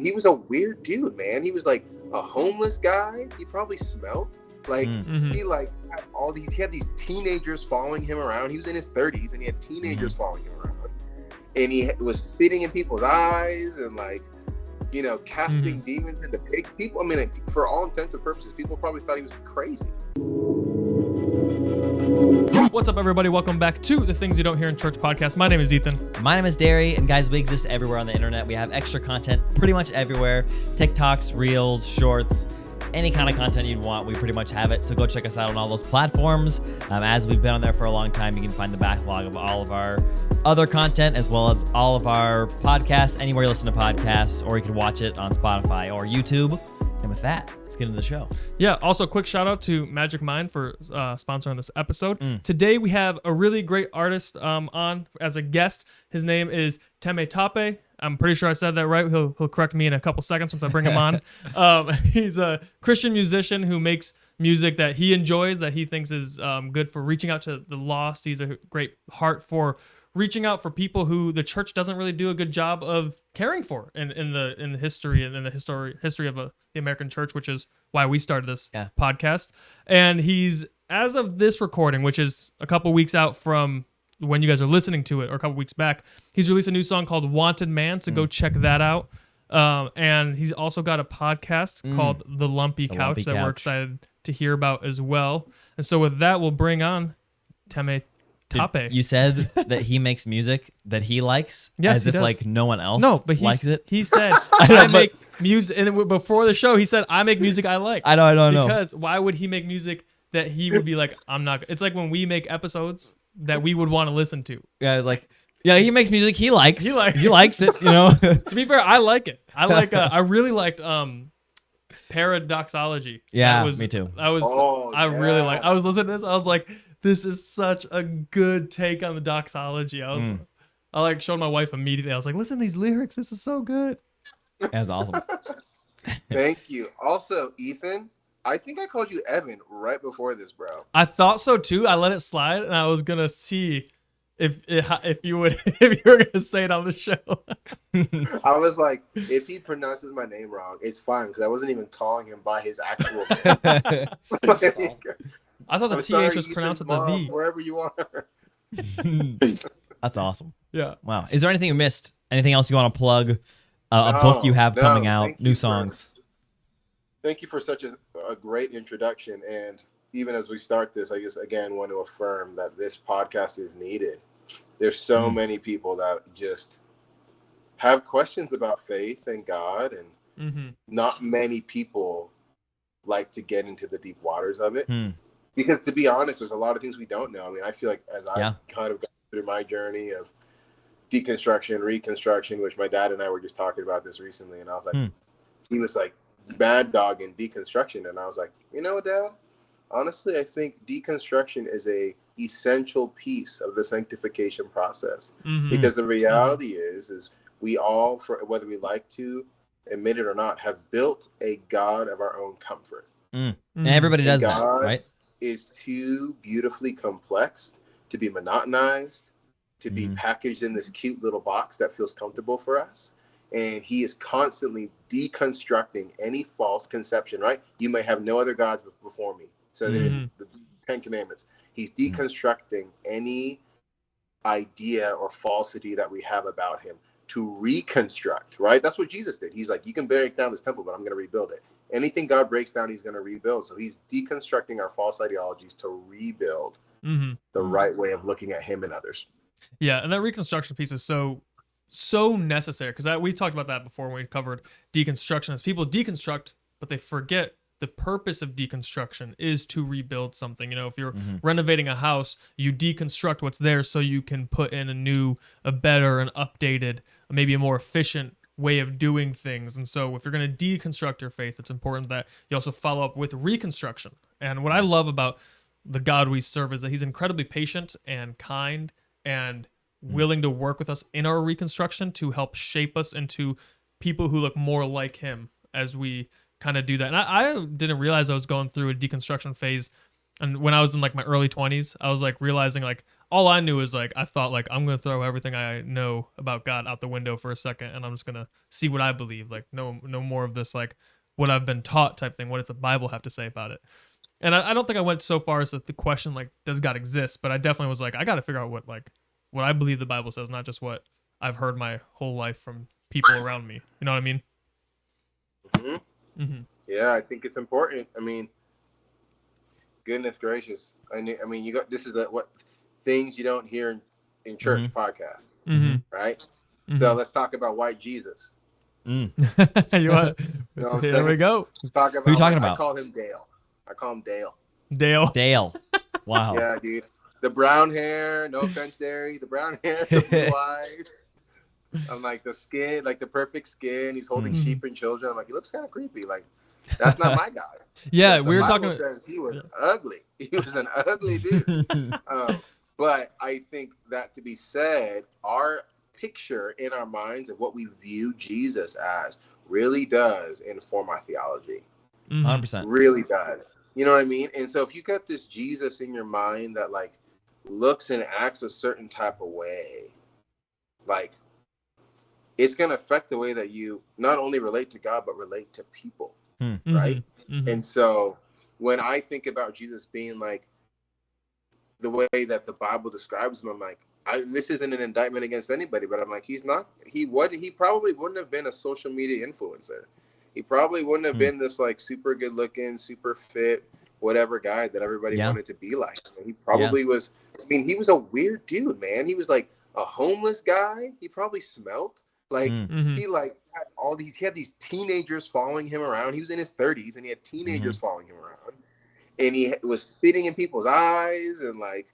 he was a weird dude, man. He was like a homeless guy. He probably smelled like he like had he had these teenagers following him around. He was in his 30s and he had teenagers following him around, and he was spitting in people's eyes and like, you know, casting demons into pigs. People, I mean, for all intents and purposes, people probably thought he was crazy. What's up, everybody? Welcome back to the Things You Don't Hear in Church podcast. My name is Ethan. My name is Derry, and guys, we exist everywhere on the internet. We have extra content pretty much everywhere. TikToks, Reels, Shorts, any kind of content you'd want, we pretty much have it. So go check us out on all those platforms. As we've been on there for a long time, you can find the backlog of all of our other content, as well as all of our podcasts, anywhere you listen to podcasts, or you can watch it on Spotify or YouTube. And with that, let's get into the show. Yeah, also quick shout out to Magic Mind for sponsoring this episode. Today we have a really great artist on as a guest. His name is Temitope. I'm pretty sure I said that right. He'll correct me in a couple seconds once I bring him on. He's a Christian musician who makes music that he enjoys, that he thinks is good for reaching out to the lost. He's a great heart for reaching out for people who the church doesn't really do a good job of caring for in the history and in the history of the American church, which is why we started this podcast. And he's, as of this recording, which is a couple weeks out from when you guys are listening to it, or a couple weeks back, he's released a new song called Wanted Man, so go check that out. And he's also got a podcast called The Lumpy Couch that we're excited to hear about as well. And so with that, we'll bring on Temitope. You said that he makes music that he likes, yes, as if like no one else likes it. He said, I make music, and before the show, he said, I make music I like. I know. Because why would he make music that he would be like, I'm not, it's like when we make episodes that we would want to listen to. Yeah, it's like, yeah, he makes music he likes. He likes it, you know. To be fair, I like it. I really liked Paradoxology. Yeah, me too. Really liked. I was listening to this. I was like, this is such a good take on the doxology. I like showed my wife immediately. I was like, listen to these lyrics. This is so good. That's awesome. Thank you. Also, Ethan, I think I called you Evan right before this, bro. I thought so too. I let it slide, and I was gonna see if you were gonna say it on the show. I was like, if he pronounces my name wrong, it's fine, because I wasn't even calling him by his actual name. I thought the TH was pronounced with the V. Wherever you are. That's awesome. Yeah. Wow. Is there anything we missed? Anything else you want to plug? A book you have coming out? New songs? Thank you for such a great introduction. And even as we start this, I just again want to affirm that this podcast is needed. There's so many people that just have questions about faith and God, and not many people like to get into the deep waters of it. Because to be honest, there's a lot of things we don't know. I mean, I feel like as I kind of got through my journey of deconstruction, reconstruction, which my dad and I were just talking about this recently, and I was like, he was like, mad dog in deconstruction. And I was like, you know what, Dad? Honestly, I think deconstruction is a essential piece of the sanctification process. Because the reality is we all, for whether we like to admit it or not, have built a God of our own comfort. And everybody does that, right? Is too beautifully complex to be monotonized, to be packaged in this cute little box that feels comfortable for us. And he is constantly deconstructing any false conception, right? You may have no other gods before me. So the 10 Commandments. He's deconstructing any idea or falsity that we have about him to reconstruct, right? That's what Jesus did. He's like, you can break down this temple, but I'm going to rebuild it. Anything God breaks down, he's going to rebuild. So he's deconstructing our false ideologies to rebuild the right way of looking at him and others. Yeah, and that reconstruction piece is so necessary, because we talked about that before when we covered deconstruction. As people deconstruct, but they forget the purpose of deconstruction is to rebuild something. You know, if you're renovating a house, you deconstruct what's there so you can put in a better, an updated, maybe a more efficient way of doing things. And so if you're going to deconstruct your faith, it's important that you also follow up with reconstruction. And what I love about the God we serve is that he's incredibly patient and kind and willing to work with us in our reconstruction to help shape us into people who look more like him as we kind of do that. And I didn't realize I was going through a deconstruction phase. And when I was in like my early 20s, I was like realizing like all I knew is like I thought like I'm gonna throw everything I know about God out the window for a second, and I'm just gonna see what I believe. Like no more of this like what I've been taught type thing. What does the Bible have to say about it? And I don't think I went so far as the question like does God exist, but I definitely was like I got to figure out what I believe the Bible says, not just what I've heard my whole life from people around me. You know what I mean? Mm-hmm. Yeah, I think it's important. I mean, goodness gracious. I mean, you got this is what things you don't hear in church podcast, right? So let's talk about white Jesus. You want? There we go. Talk about, who are you talking about? I call him Dale. I call him Dale. Dale. Wow. Yeah, dude. The brown hair, no offense, Derry. The brown hair, the blue eyes. I'm like the skin, like the perfect skin. He's holding sheep and children. I'm like, he looks kind of creepy. Like, that's not my guy. Yeah, we were Bible talking. Says he was ugly. He was an ugly dude. But I think that to be said, our picture in our minds of what we view Jesus as really does inform our theology. 100%. Really does. You know what I mean? And so if you got this Jesus in your mind that like looks and acts a certain type of way, like it's going to affect the way that you not only relate to God, but relate to people. Right? And so when I think about Jesus being like the way that the Bible describes him, I'm like, this isn't an indictment against anybody, but I'm like, he probably wouldn't have been a social media influencer. He probably wouldn't have been this like super good looking, super fit, whatever guy that everybody wanted to be like. I mean, he probably was, I mean, he was a weird dude, man. He was like a homeless guy. He probably smelled like he like he had these teenagers following him around. He was in his 30s and he had teenagers following him around, and he was spitting in people's eyes and like,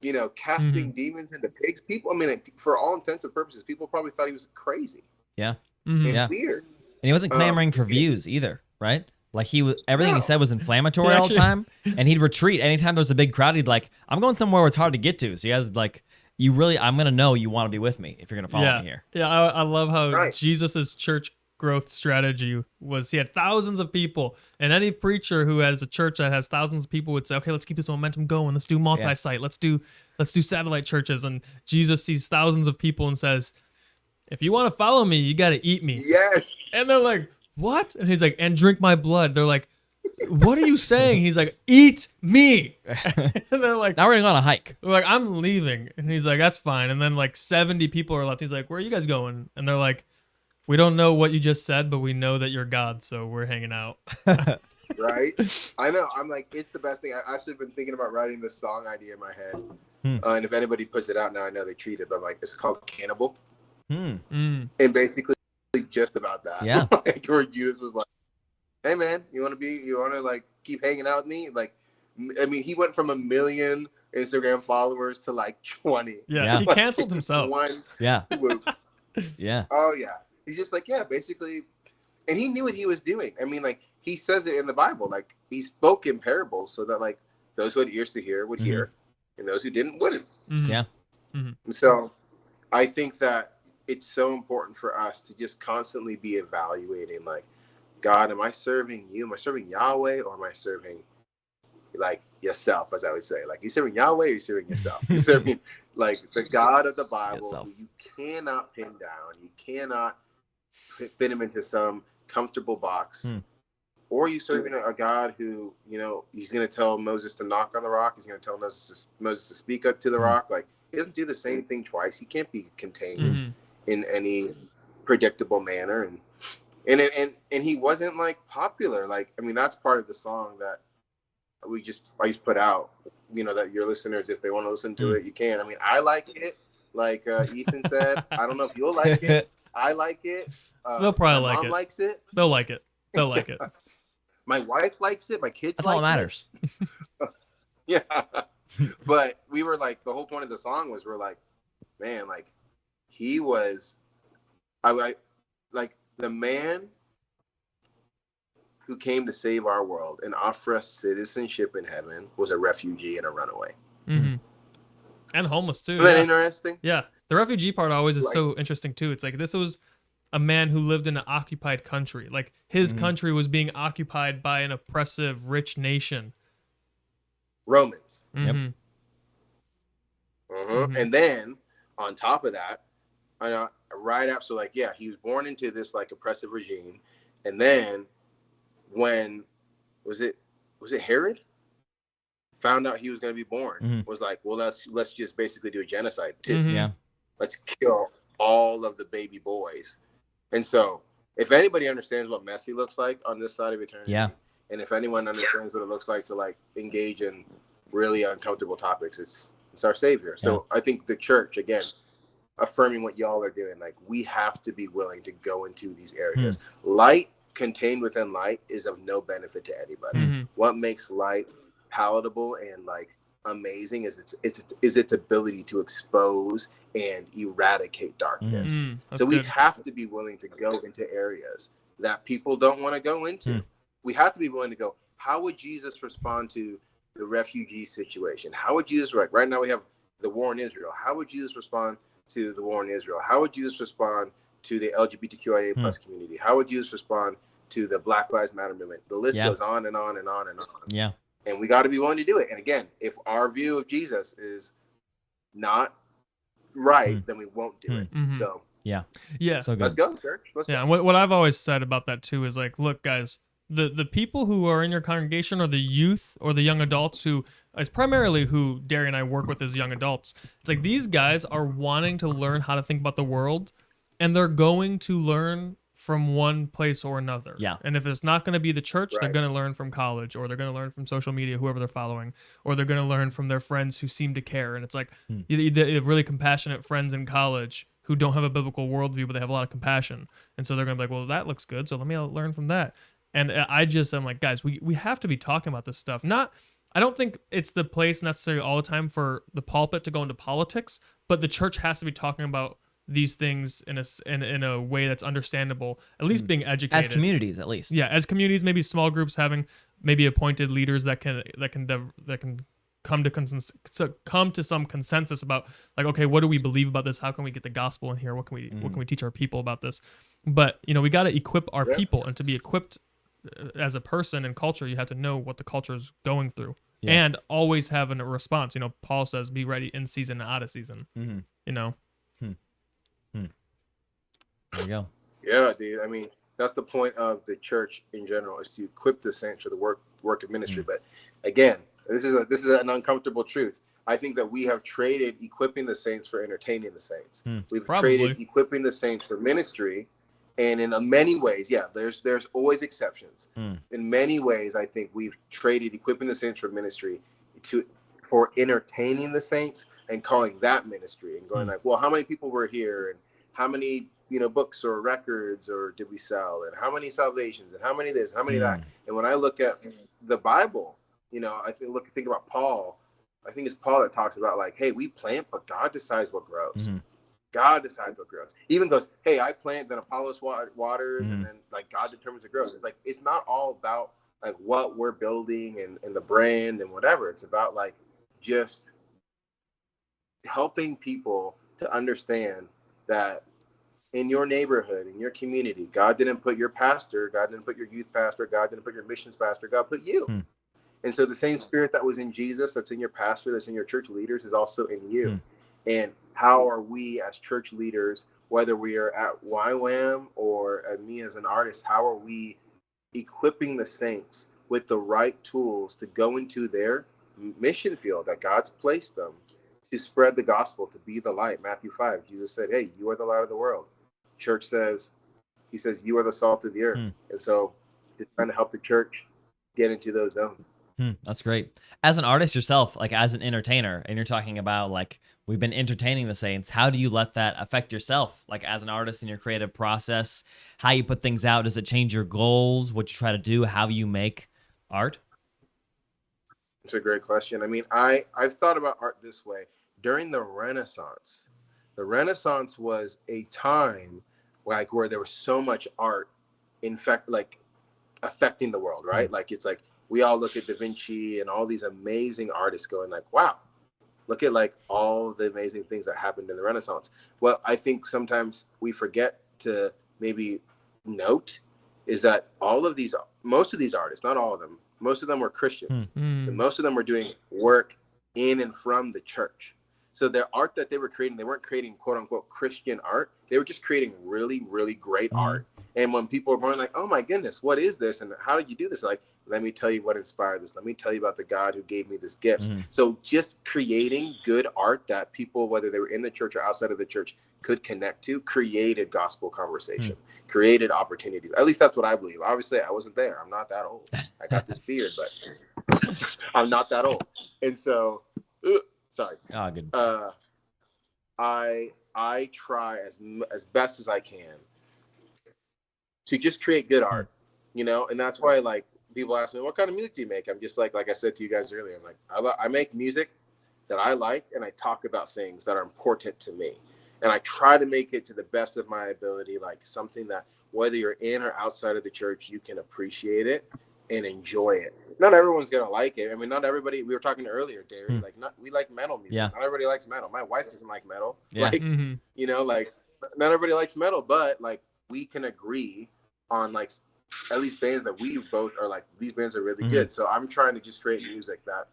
you know, casting demons into pigs. People, I mean, for all intents and purposes, people probably thought he was crazy. Yeah. It's weird. And he wasn't clamoring for views either, right? Like everything he said was inflammatory all the time, and he'd retreat anytime there was a big crowd. He'd like, I'm going somewhere where it's hard to get to. So you guys like, I'm gonna know you want to be with me if you're gonna follow me here. Yeah, I love how Jesus's church growth strategy was he had thousands of people, and any preacher who has a church that has thousands of people would say, okay, let's keep this momentum going. Let's do multi-site. Let's do satellite churches. And Jesus sees thousands of people and says, if you want to follow me, you got to eat me. Yes. And they're like, what? And he's like, and drink my blood. They're like, what are you saying? He's like, eat me. And they're like, now we're going on a hike. We're like, I'm leaving. And he's like, that's fine. And then like 70 people are left. He's like, where are you guys going? And they're like, we don't know what you just said, but we know that you're God, so we're hanging out. Right? I know. I'm like, it's the best thing. I've actually been thinking about writing this song idea in my head. And if anybody puts it out now, I know they treat it, but I'm like, it's called Cannibal. And basically just about that. Yeah. Like where Jesus was like, hey man, you want to like keep hanging out with me? Like, I mean, he went from 1 million Instagram followers to like 20. Yeah. He canceled himself. Yeah. Swoop. Yeah. Oh yeah. He's just like, yeah, basically. And he knew what he was doing. I mean, like he says it in the Bible, like he spoke in parables so that like those who had ears to hear would hear and those who didn't wouldn't. Yeah. And so I think that it's so important for us to just constantly be evaluating like, God, am I serving you? Am I serving Yahweh, or am I serving like yourself, as I would say? Like, you serving Yahweh, or you serving yourself? You serving like the God of the Bible, who you cannot pin down. You cannot fit him into some comfortable box. Or you serving a God who, you know, he's going to tell Moses to knock on the rock. He's going to tell Moses to speak up to the rock. Like, he doesn't do the same thing twice. He can't be contained in any predictable manner. And he wasn't like popular. Like, I mean, that's part of the song that I just put out, you know, that your listeners, if they want to listen to it, you can. I mean, I like it. Like Ethan said, I don't know if you'll like it. I like it. They'll probably like mom it. likes it. They'll like it. They'll like it. My wife likes it. My kids That's like all that matters. Yeah. But we were like, the whole point of the song was we're like, man, like he was, I like the man who came to save our world and offer us citizenship in heaven was a refugee and a runaway. And homeless too. Isn't that interesting? Yeah. The refugee part always is so interesting too. It's like this was a man who lived in an occupied country. Like his country was being occupied by an oppressive, rich nation. Romans. Yep. And then on top of that, right after, so like, yeah, he was born into this like oppressive regime. And then when was it Herod found out he was going to be born, was like, well, let's just basically do a genocide too. Yeah. Let's kill all of the baby boys. And so if anybody understands what messy looks like on this side of eternity, and if anyone understands what it looks like to like engage in really uncomfortable topics, it's our Savior. So I think the church, again, affirming what y'all are doing, like we have to be willing to go into these areas. Light contained within light is of no benefit to anybody. What makes light palatable and like amazing is its ability to expose and eradicate darkness. So we have to be willing to go into areas that people don't want to go into. We have to be willing to go, how would Jesus respond to the refugee situation? How would Jesus, right now we have the war in Israel. How would Jesus respond to the war in Israel? How would Jesus respond to the LGBTQIA plus community? How would Jesus respond to the Black Lives Matter movement? The list goes on and on and on and on. Yeah. And we got to be willing to do it. And again, if our view of Jesus is not right, then we won't do it. So yeah. So good. Let's go, church. Let's go. And what I've always said about that too is like, look, guys, the people who are in your congregation or the youth or the young adults who is primarily who Derry and I work with as young adults. It's like these guys are wanting to learn how to think about the world, and they're going to learn from one place or another. Yeah. And if it's not going to be the church, they're going to learn from college, or they're going to learn from social media, whoever they're following, or they're going to learn from their friends who seem to care. And it's like you have really compassionate friends in college who don't have a biblical worldview, but they have a lot of compassion. And so they're going to be like, well, that looks good, so let me learn from that. And I'm like, guys, we have to be talking about this stuff. I don't think it's the place necessarily all the time for the pulpit to go into politics, but the church has to be talking about these things in a way that's understandable, at least being educated. As communities, at least. Yeah, as communities, maybe small groups having maybe appointed leaders that can come to some consensus about like, okay, what do we believe about this? How can we get the gospel in here? What can we teach our people about this? But we got to equip our people, and to be equipped as a person and culture, you have to know what the culture is going through and always have a response. Paul says, be ready in season and out of season. There you go. Yeah, dude. I mean, that's the point of the church in general, is to equip the saints for the work of ministry. But again, this is an uncomfortable truth. I think that we have traded equipping the saints for entertaining the saints. We've traded equipping the saints for ministry. And in many ways, there's always exceptions. In many ways, I think we've traded equipping the saints for ministry for entertaining the saints and calling that ministry, and going like, well, how many people were here, and how many books or records or did we sell, and how many salvations, and how many this, how many that. And when I look at the Bible, I think about Paul. I think it's Paul that talks about like, hey, we plant, but God decides what grows. God decides what grows. He even goes, hey, I plant, then Apollos waters, and then like God determines the growth. It's like, it's not all about like what we're building and the brand and whatever. It's about like just helping people to understand that in your neighborhood, in your community, God didn't put your pastor, God didn't put your youth pastor, God didn't put your missions pastor, God put you. And so the same spirit that was in Jesus, that's in your pastor, that's in your church leaders, is also in you. And how are we as church leaders, whether we are at YWAM or at me as an artist, how are we equipping the saints with the right tools to go into their mission field that God's placed them to spread the gospel, to be the light? Matthew 5, Jesus said, hey, you are the light of the world. Church says, he says, you are the salt of the earth. And so just trying to help the church get into those zones. That's great. As an artist yourself, like as an entertainer, and you're talking about like, we've been entertaining the saints. How do you let that affect yourself? Like as an artist in your creative process, how you put things out, does it change your goals, what you try to do, how you make art? It's a great question. I mean, I've thought about art this way. During the Renaissance was a time like where there was so much art, in fact, like affecting the world, right? Like it's like we all look at Da Vinci and all these amazing artists going like, wow, look at like all the amazing things that happened in the Renaissance. Well, I think sometimes we forget to maybe note is that most of these artists, not all of them, most of them were Christians. So most of them were doing work in and from the church. So their art that they were creating, they weren't creating quote unquote Christian art. They were just creating really, really great art. And when people were going like, oh my goodness, what is this? And how did you do this? Like, let me tell you what inspired this. Let me tell you about the God who gave me this gift. So just creating good art that people, whether they were in the church or outside of the church, could connect to, created gospel conversation, created opportunities. At least that's what I believe. Obviously, I wasn't there. I'm not that old. I got this beard, but I'm not that old. And so, sorry. Oh, good. I try as best as I can to just create good art, you know, and that's why like people ask me, what kind of music do you make? I'm just like I said to you guys earlier, I'm like, I make music that I like, and I talk about things that are important to me. And I try to make it to the best of my ability, like something that whether you're in or outside of the church, you can appreciate it and enjoy it. Not everyone's going to like it. I mean, not everybody, we were talking earlier, Derry, like we like metal music. Yeah. Not everybody likes metal. My wife doesn't like metal. Yeah. Like, you know, like not everybody likes metal, but like we can agree on like at least bands that we both are like, these bands are really good. So I'm trying to just create music that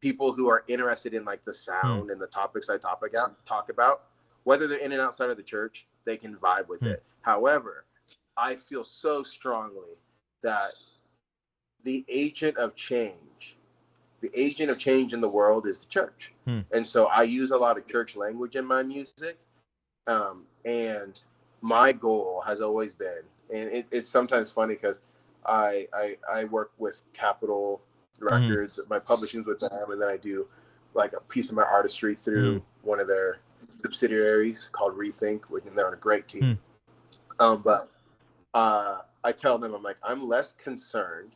people who are interested in like the sound and the topics I talk about, whether they're in and outside of the church, they can vibe with it. However, I feel so strongly that the agent of change in the world is the church. And so I use a lot of church language in my music. And my goal has always been, and it's sometimes funny because I work with Capitol Records, my publishing's with them, and then I do like a piece of my artistry through one of their subsidiaries called Rethink, and they're on a great team. But I tell them, I'm like, I'm less concerned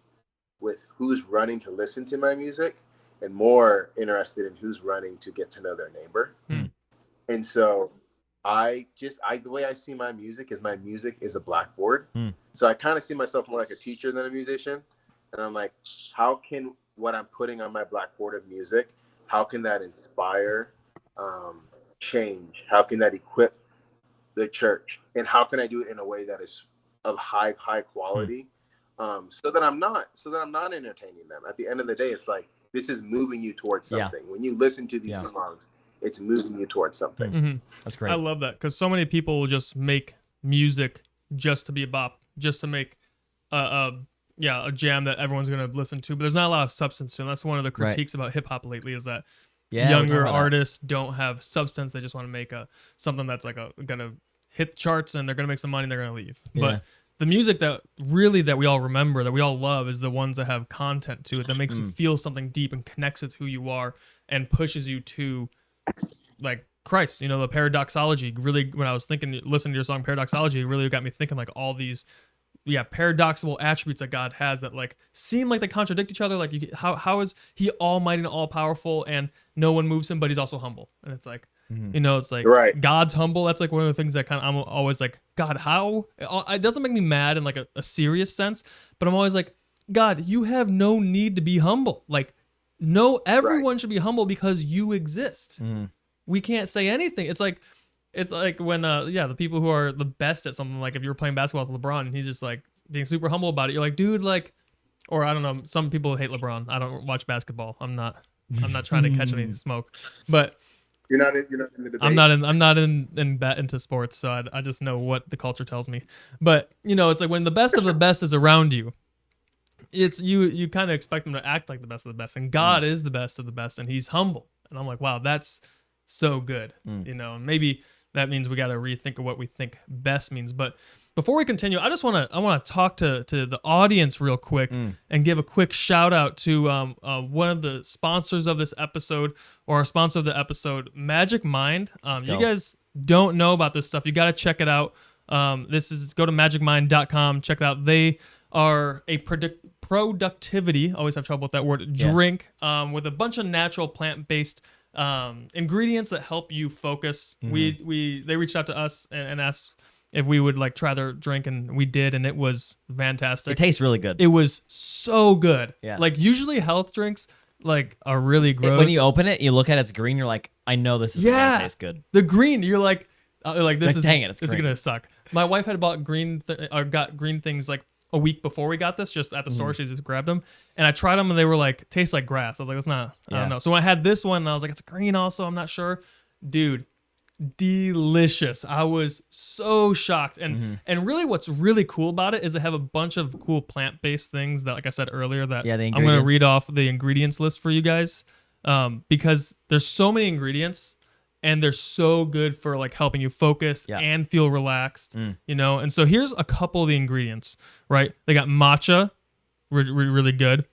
with who's running to listen to my music and more interested in who's running to get to know their neighbor. And so the way I see my music is a blackboard. So I kind of see myself more like a teacher than a musician. And I'm like, how can what I'm putting on my blackboard of music, how can that inspire change? How can that equip the church? And how can I do it in a way that is of high quality? So that I'm not entertaining them. At the end of the day, it's like, this is moving you towards something. When you listen to these songs, it's moving you towards something. That's great. I love that, because so many people will just make music just to be a bop, just to make a jam that everyone's going to listen to, but there's not a lot of substance to it. And that's one of the critiques about hip hop lately, is that younger artists don't have substance. They just want to make something that's like going to hit the charts, and they're going to make some money and they're going to leave. But the music that we all remember, that we all love, is the ones that have content to it, that makes you feel something deep and connects with who you are and pushes you to like Christ. You know, the paradoxology really, when I was listening to your song Paradoxology, it really got me thinking like all these paradoxical attributes that God has that like seem like they contradict each other. Like how is he almighty and all powerful and no one moves him, but he's also humble? And it's like, you know, it's like God's humble. That's like one of the things that I'm always like, God, how? It doesn't make me mad in like a serious sense, but I'm always like, God, you have no need to be humble. Like, no, everyone should be humble because you exist. We can't say anything. It's like when the people who are the best at something, like if you're playing basketball with LeBron and he's just like being super humble about it, you're like, dude, like, or I don't know, some people hate LeBron. I don't watch basketball. I'm not trying to catch any smoke, but you're not in the debate. I'm not into sports, so I just know what the culture tells me. But you know, it's like when the best of the best is around you, it's you kind of expect them to act like the best of the best, and God is the best of the best, and He's humble. And I'm like, wow, that's so good. You know, and maybe that means we got to rethink of what we think best means. But before we continue, I want to talk to the audience real quick and give a quick shout out to one of the sponsors of this episode, or our sponsor of the episode, Magic Mind. You guys don't know about this stuff, you got to check it out. Go to magicmind.com, check it out. They are a productivity, always have trouble with that word, drink with a bunch of natural plant-based ingredients that help you focus. They reached out to us and asked if we would like try their drink, and we did, and it was fantastic. It tastes really good. It was so good. Yeah. Like usually health drinks like are really gross. When you open it, you look at it, it's green, you're like, I know this is gonna taste good. The green, you're like this is dang it, this is gonna suck. My wife had bought got green things like a week before we got this, just at the store. She just grabbed them, and I tried them, and they were like, taste like grass. I was like, that's not. I don't know. So when I had this one, and I was like, it's green also. I'm not sure, dude. Delicious. I was so shocked, and really what's really cool about it is they have a bunch of cool plant-based things that, like I said earlier, that the I'm going to read off the ingredients list for you guys, because there's so many ingredients and they're so good for like helping you focus and feel relaxed, you know. And so here's a couple of the ingredients, right? They got matcha, really good,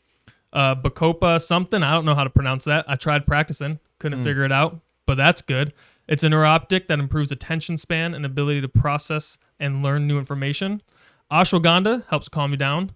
bacopa something, I don't know how to pronounce that. I tried practicing, couldn't figure it out, but that's good. It's a neuroptic that improves attention span and ability to process and learn new information. Ashwagandha helps calm you down.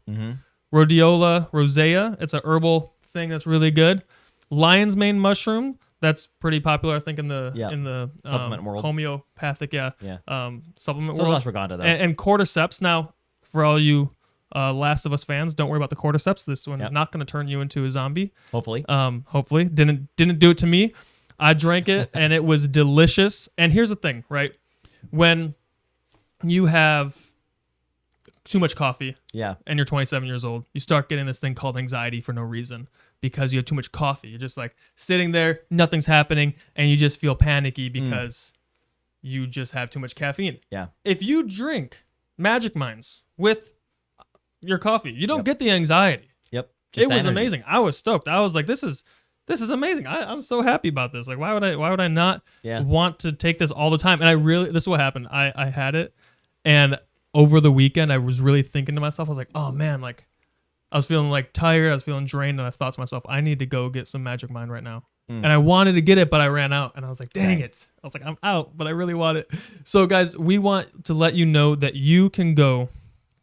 Rhodiola rosea, it's a herbal thing that's really good. Lion's mane mushroom, that's pretty popular, I think, in the supplement world, homeopathic, supplement so world. Ashwagandha, though. And cordyceps. Now, for all you Last of Us fans, don't worry about the cordyceps. This one is not going to turn you into a zombie. Hopefully. Hopefully, didn't do it to me. I drank it and it was delicious. And here's the thing, right? When you have too much coffee and you're 27 years old, you start getting this thing called anxiety for no reason because you have too much coffee. You're just like sitting there, nothing's happening, and you just feel panicky because you just have too much caffeine. Yeah. If you drink Magic Minds with your coffee, you don't get the anxiety. Yep. It was amazing. I was stoked. I was like, this is amazing. I'm so happy about this. Like, why would I not want to take this all the time? And this is what happened. I had it, and over the weekend, I was really thinking to myself, I was like, oh man, like I was feeling like tired. I was feeling drained, and I thought to myself, I need to go get some Magic Mind right now. And I wanted to get it, but I ran out, and I was like, dang it. I was like, I'm out, but I really want it. So guys, we want to let you know that you can go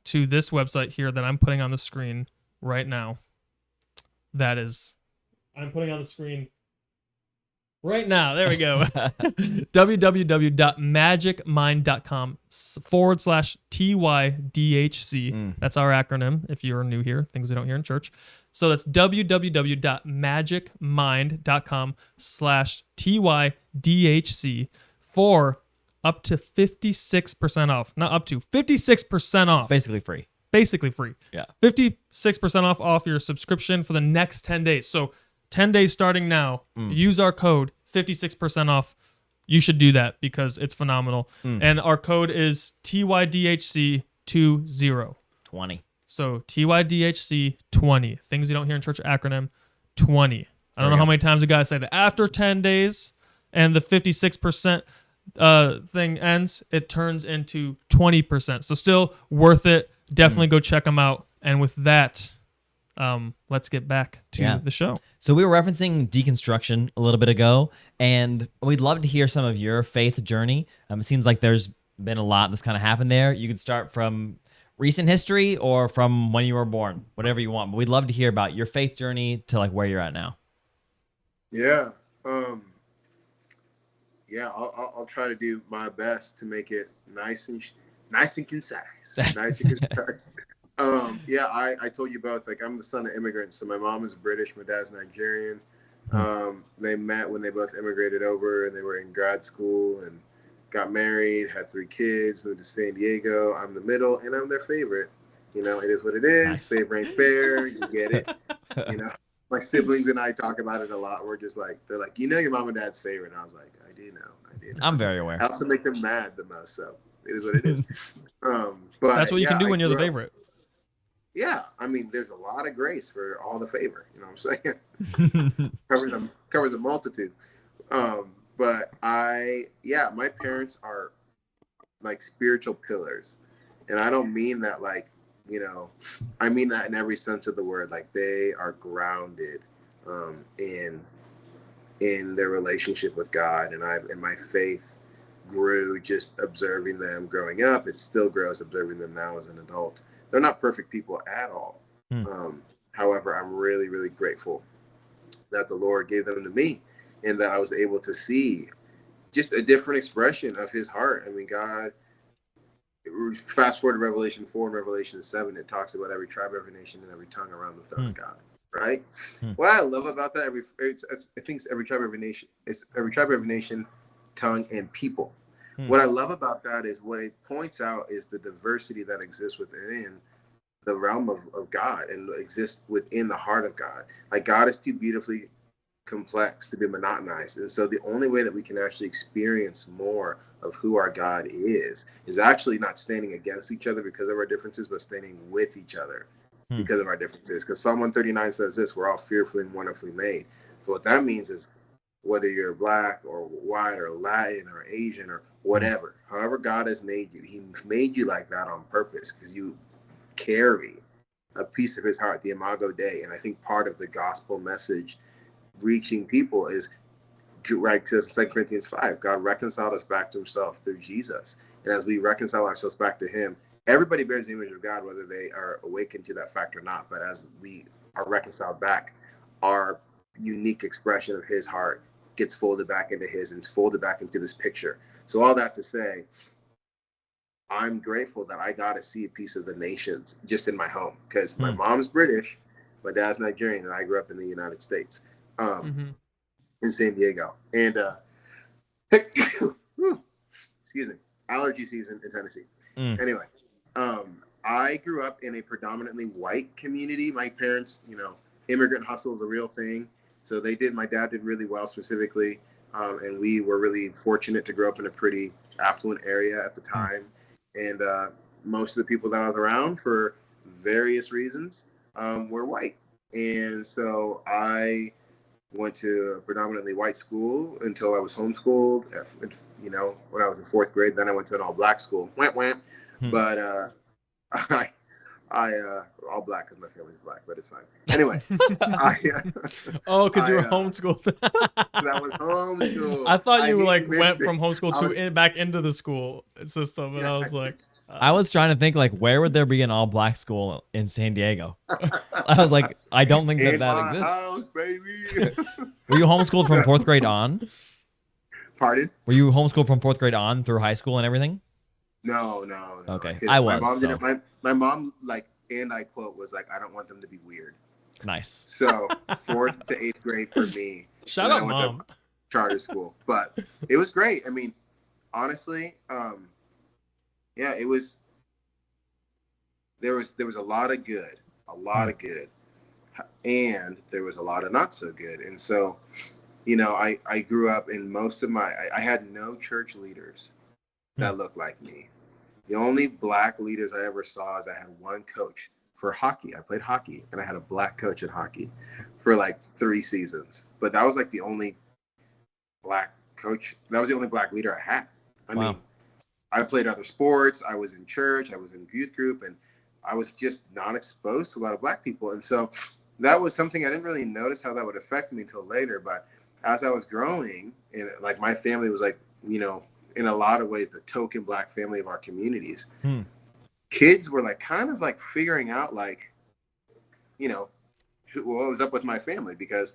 to this website here that I'm putting on the screen right now. I'm putting on the screen right now. There we go. www.magicmind.com/TYDHC. That's our acronym if you're new here, things we don't hear in church. So that's www.magicmind.com/TYDHC for up to 56% off. Not up to, 56% off. Basically free. Yeah. 56% off your subscription for the next 10 days. So 10 days starting now. Use our code, 56% off. You should do that because it's phenomenal. And our code is TYDHC20. 20. So TYDHC20. Things you don't hear in church acronym, 20. I don't know how many times a guy say that. After 10 days and the 56% thing ends, it turns into 20%. So still worth it. Definitely go check them out. And with that, let's get back to the show. So we were referencing deconstruction a little bit ago, and we'd love to hear some of your faith journey. It seems like there's been a lot that's kind of happened there. You could start from recent history or from when you were born, whatever you want. But we'd love to hear about your faith journey to like where you're at now. Yeah. I'll try to do my best to make it nice and concise. I told you both, like, I'm the son of immigrants. So my mom is British, my dad's Nigerian. They met when they both immigrated over, and they were in grad school and got married, had 3 kids, moved to San Diego. I'm the middle, and I'm their favorite. You know, it is what it is. Nice. Favor ain't fair. You get it. You know, my siblings and I talk about it a lot. We're just like, they're like, you know, your mom and dad's favorite. And I was like, I do know. I'm very aware. I also make them mad the most, so it is what it is. But that's what you can do when you're the favorite. Yeah, I mean, there's a lot of grace for all the favor. You know what I'm saying? covers a multitude. But my parents are like spiritual pillars, and I don't mean that like, you know, I mean that in every sense of the word. Like, they are grounded in their relationship with God, and my faith grew just observing them growing up. It still grows observing them now as an adult. They're not perfect people at all. However, I'm really, really grateful that the Lord gave them to me, and that I was able to see just a different expression of his heart. I mean, God, fast forward to Revelation 4 and Revelation 7, it talks about every tribe, every nation, and every tongue around the throne of God. Right? What I love about that, I think it's every tribe, every nation. It's every tribe, every nation, tongue, and people. What I love about that is what it points out is the diversity that exists within the realm of God and exist within the heart of God. Like God is too beautifully complex to be monotonized. And so the only way that we can actually experience more of who our God is actually not standing against each other because of our differences, but standing with each other because of our differences. Because Psalm 139 says this, we're all fearfully and wonderfully made. So what that means is whether you're black or white or Latin or Asian or whatever, however God has made you, he made you like that on purpose because you carry a piece of his heart, the Imago Dei. And I think part of the gospel message reaching people is, right, says in 2 Corinthians 5, God reconciled us back to himself through Jesus. And as we reconcile ourselves back to him, everybody bears the image of God, whether they are awakened to that fact or not. But as we are reconciled back, our unique expression of his heart gets folded back into his and folded back into this picture. So all that to say, I'm grateful that I got to see a piece of the nations just in my home, because my mom's British, my dad's Nigerian, and I grew up in the United States. In San Diego, and excuse me, allergy season in Tennessee. Anyway, I grew up in a predominantly white community. My parents, immigrant hustle is a real thing. So my dad did really well specifically, and we were really fortunate to grow up in a pretty affluent area at the time. And most of the people that I was around for various reasons were white, and so I went to a predominantly white school until I was homeschooled, when I was in 4th grade. Then I went to an all-black school. But I all black because my family's black, but it's fine. Anyway, because you were homeschooled. That was homeschooled. I thought you went from homeschool back into the school system, and I was like, I was trying to think where would there be an all black school in San Diego? I was like, I don't think that exists. House, baby. Were you homeschooled from 4th grade on? Pardon? Were you homeschooled from 4th grade on through high school and everything? No. Okay, I was. My mom, and I quote, was like, I don't want them to be weird. Nice. So 4th to 8th grade for me. Shout out, I went Mom. to charter school, but it was great. I mean, honestly, yeah, it was. There was a lot of good, and there was a lot of not so good. And so, I grew up in I had no church leaders that looked like me. The only black leaders I ever saw is I had one coach for hockey. I played hockey, and I had a black coach in hockey for 3 seasons. But that was the only black coach. That was the only black leader I had. I mean, I played other sports. I was in church. I was in youth group, and I was just not exposed to a lot of black people. And so that was something I didn't really notice how that would affect me until later. But as I was growing, and my family was in a lot of ways, the token black family of our communities, kids were kind of figuring out what was up with my family, because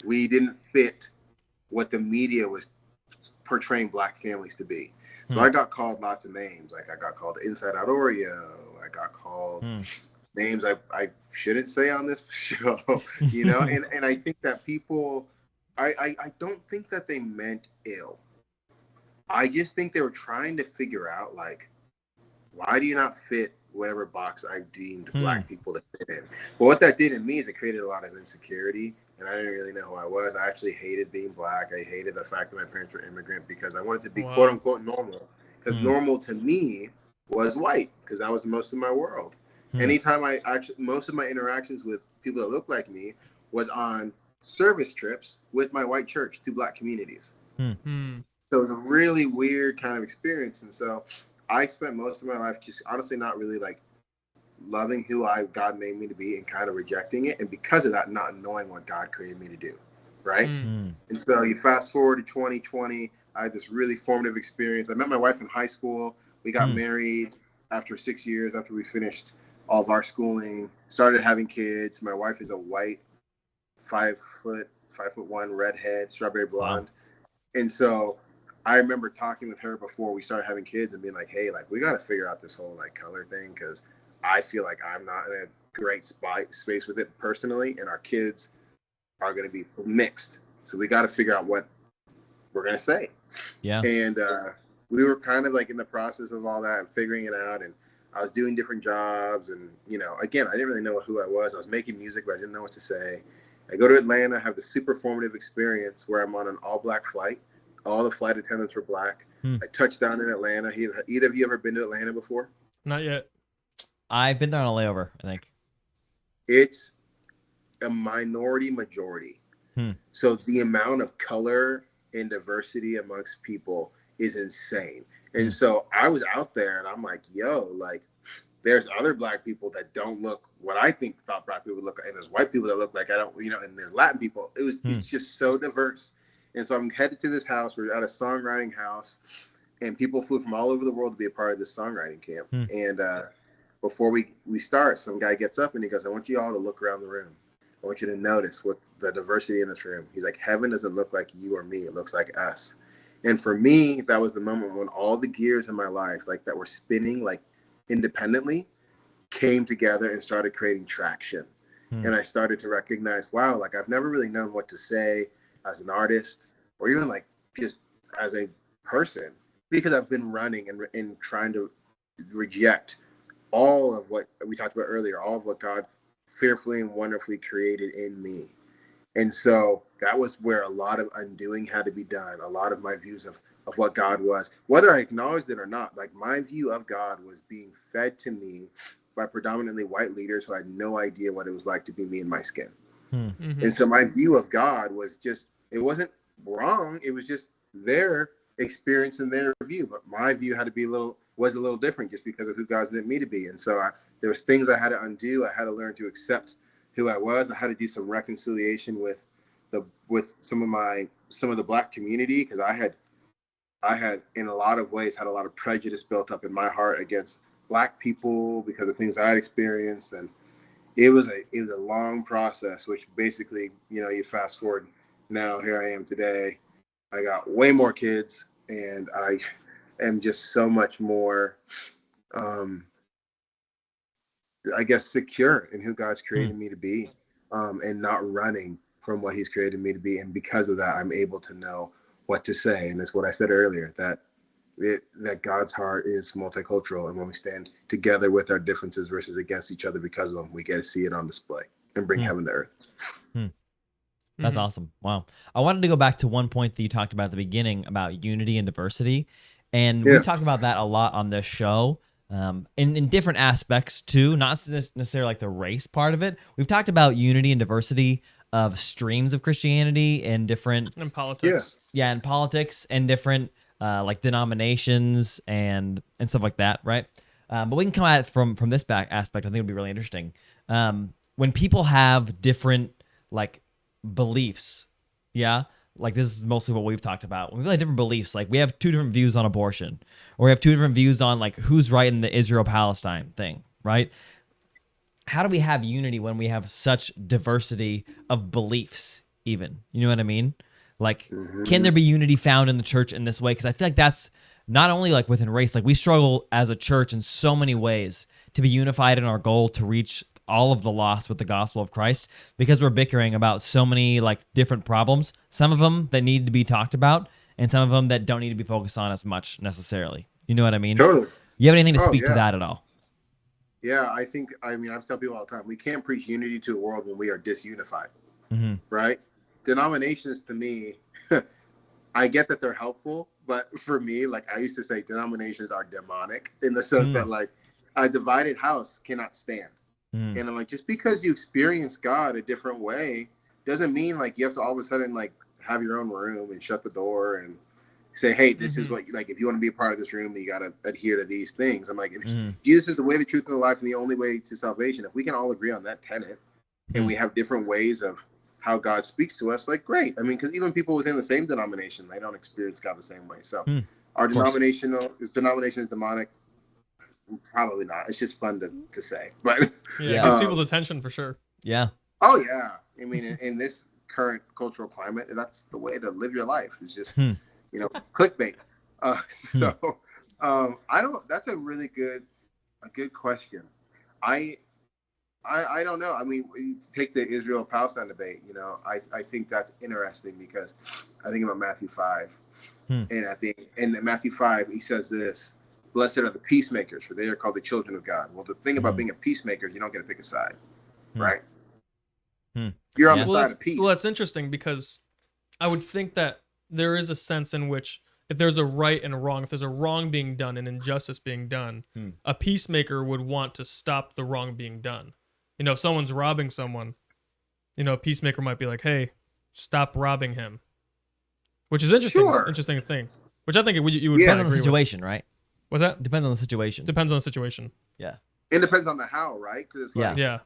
we didn't fit what the media was portraying black families to be. So I got called lots of names. I got called Inside Out Oreo. I got called names I shouldn't say on this show, and I think that people, I don't think that they meant ill. I just think they were trying to figure out why do you not fit whatever box I deemed black people to fit in? But what that did in me is it created a lot of insecurity, and I didn't really know who I was. I actually hated being black. I hated the fact that my parents were immigrant, because I wanted to be quote unquote normal, because normal to me was white, because that was most of my world. Anytime most of my interactions with people that look like me was on service trips with my white church to black communities. So it's a really weird kind of experience. And so I spent most of my life just honestly not really loving who God made me to be, and kind of rejecting it. And because of that, not knowing what God created me to do. Right. And so you fast forward to 2020, I had this really formative experience. I met my wife in high school. We got married after 6 years after we finished all of our schooling, started having kids. My wife is a white, 5'1" redhead, strawberry blonde. Wow. And so I remember talking with her before we started having kids and being like, hey, we got to figure out this whole color thing, because I feel like I'm not in a great space with it personally, and our kids are going to be mixed. So we got to figure out what we're going to say. Yeah. And we were kind of in the process of all that and figuring it out. And I was doing different jobs, and again, I didn't really know who I was. I was making music, but I didn't know what to say. I go to Atlanta, have the super formative experience where I'm on an all-black flight. All the flight attendants were black. I touched down in Atlanta. Either of you ever been to Atlanta before? Not yet. I've been there on a layover, I think. It's a minority majority. So the amount of color and diversity amongst people is insane. And so I was out there and I'm like, yo, like there's other black people that don't look what I thought black people would look like. And there's white people that look like I don't, and there's Latin people. It's just so diverse. And so I'm headed to this house. We're at a songwriting house, and people flew from all over the world to be a part of this songwriting camp. And before we start, some guy gets up and he goes, I want you all to look around the room. I want you to notice what the diversity in this room. He's like, heaven doesn't look like you or me. It looks like us. And for me, that was the moment when all the gears in my life, like that were spinning, like independently, came together and started creating traction. And I started to recognize, wow, like I've never really known what to say as an artist, or even like just as a person, because I've been running and trying to reject all of what we talked about earlier, all of what God fearfully and wonderfully created in me. And so that was where a lot of undoing had to be done. A lot of my views of what God was, whether I acknowledged it or not, like my view of God was being fed to me by predominantly white leaders who had no idea what it was like to be me in my skin. And so my view of God was just, it wasn't wrong. It was just their experience and their view. But my view had to be was a little different just because of who God's meant me to be. And so there was things I had to undo. I had to learn to accept who I was. I had to do some reconciliation with some of the black community, because I had in a lot of ways had a lot of prejudice built up in my heart against black people because of things I had experienced. And it was a long process, which basically, you fast forward now, here I am today. I got way more kids, and I am just so much more I guess secure in who God's created me to be, and not running from what he's created me to be. And because of that, I'm able to know what to say. And that's what I said earlier, that God's heart is multicultural. And when we stand together with our differences versus against each other because of them, we get to see it on display and bring heaven to earth. That's awesome. Wow. I wanted to go back to one point that you talked about at the beginning about unity and diversity. And we talked about that a lot on this show. In different aspects too, not necessarily like the race part of it. We've talked about unity and diversity of streams of Christianity and different in politics. Yeah, in politics and different like denominations and stuff like that, right? But we can come at it from this back aspect. I think it would be really interesting. When people have different like beliefs, like this is mostly what we've talked about. When we have different beliefs, like we have two different views on abortion, or we have two different views on like who's right in the Israel-Palestine thing, right? How do we have unity when we have such diversity of beliefs even? You know what I mean? Like, can there be unity found in the church in this way? Because I feel like that's not only like within race, like we struggle as a church in so many ways to be unified in our goal to reach all of the lost with the gospel of Christ, because we're bickering about so many like different problems, some of them that need to be talked about and some of them that don't need to be focused on as much necessarily. You know what I mean? Totally. You have anything to speak to that at all? Yeah, I've told people all the time, we can't preach unity to a world when we are disunified, right? Denominations to me, I get that they're helpful, but for me, like I used to say, denominations are demonic in the sense that like a divided house cannot stand. And I'm like, just because you experience God a different way doesn't mean like you have to all of a sudden like have your own room and shut the door and say, hey, this is what, like, if you want to be a part of this room, you got to adhere to these things. I'm like, if Jesus is the way, the truth, and the life, and the only way to salvation, if we can all agree on that tenet and we have different ways of how God speaks to us, like, great. I mean, because even people within the same denomination, they don't experience God the same way. So our denomination is demonic. Probably not. It's just fun to say, but it gets people's attention for sure. Yeah. Oh yeah. I mean, in this current cultural climate, that's the way to live your life. It's just clickbait. So I don't. That's a really good question. I don't know. I mean, take the Israel-Palestine debate. I think that's interesting because I think about Matthew 5, and in Matthew 5 he says this. Blessed are the peacemakers, for they are called the children of God. Well, the thing about being a peacemaker is you don't get to pick a side, right? You're on the side of peace. Well, that's interesting because I would think that there is a sense in which if there's a right and a wrong, if there's a wrong being done and injustice being done, a peacemaker would want to stop the wrong being done. You know, if someone's robbing someone, you know, a peacemaker might be like, hey, stop robbing him. Which is interesting. Sure. Interesting thing. Which I think you would Depends probably on the agree situation, right? What's that? Depends on the situation. Depends on the situation. Yeah. It depends on the how, right? Because it's like, Yeah.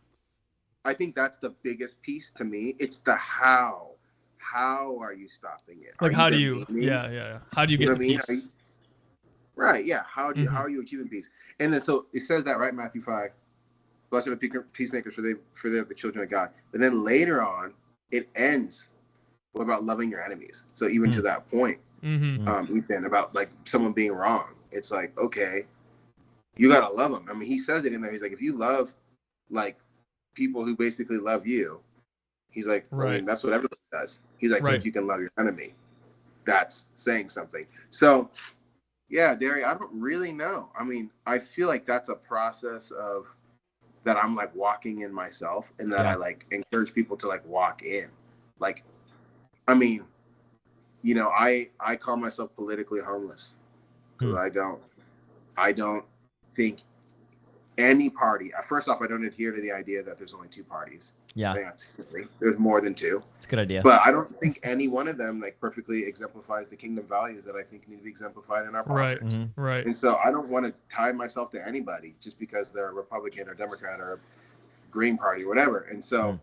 I think that's the biggest piece to me. It's the how. How are you stopping it? Like, how do you? demeaning? Yeah. How do you get know what I mean? peace? Right. Yeah. How are you achieving peace? And then so it says that, right? Matthew 5. Blessed are the peacemakers, for they are the children of God. But then later on, it ends about loving your enemies. So even to that point, Ethan, about like someone being wrong, it's like, okay, you gotta love them. I mean, he says it in there. He's like, if you love like people who basically love you, he's like, I mean, that's what everybody does. He's like, if you can love your enemy, that's saying something. So yeah, Derry, I don't really know. I mean, I feel like that's a process of that I'm like walking in myself, and that I like encourage people to like walk in. Like, I mean, you know, I call myself politically homeless because I don't think any party. First off, I don't adhere to the idea that there's only two parties. Yeah, I think that's silly. There's more than two. It's a good idea. But I don't think any one of them like perfectly exemplifies the kingdom values that I think need to be exemplified in our politics. Right. And so I don't want to tie myself to anybody just because they're a Republican or Democrat or a Green Party or whatever. And so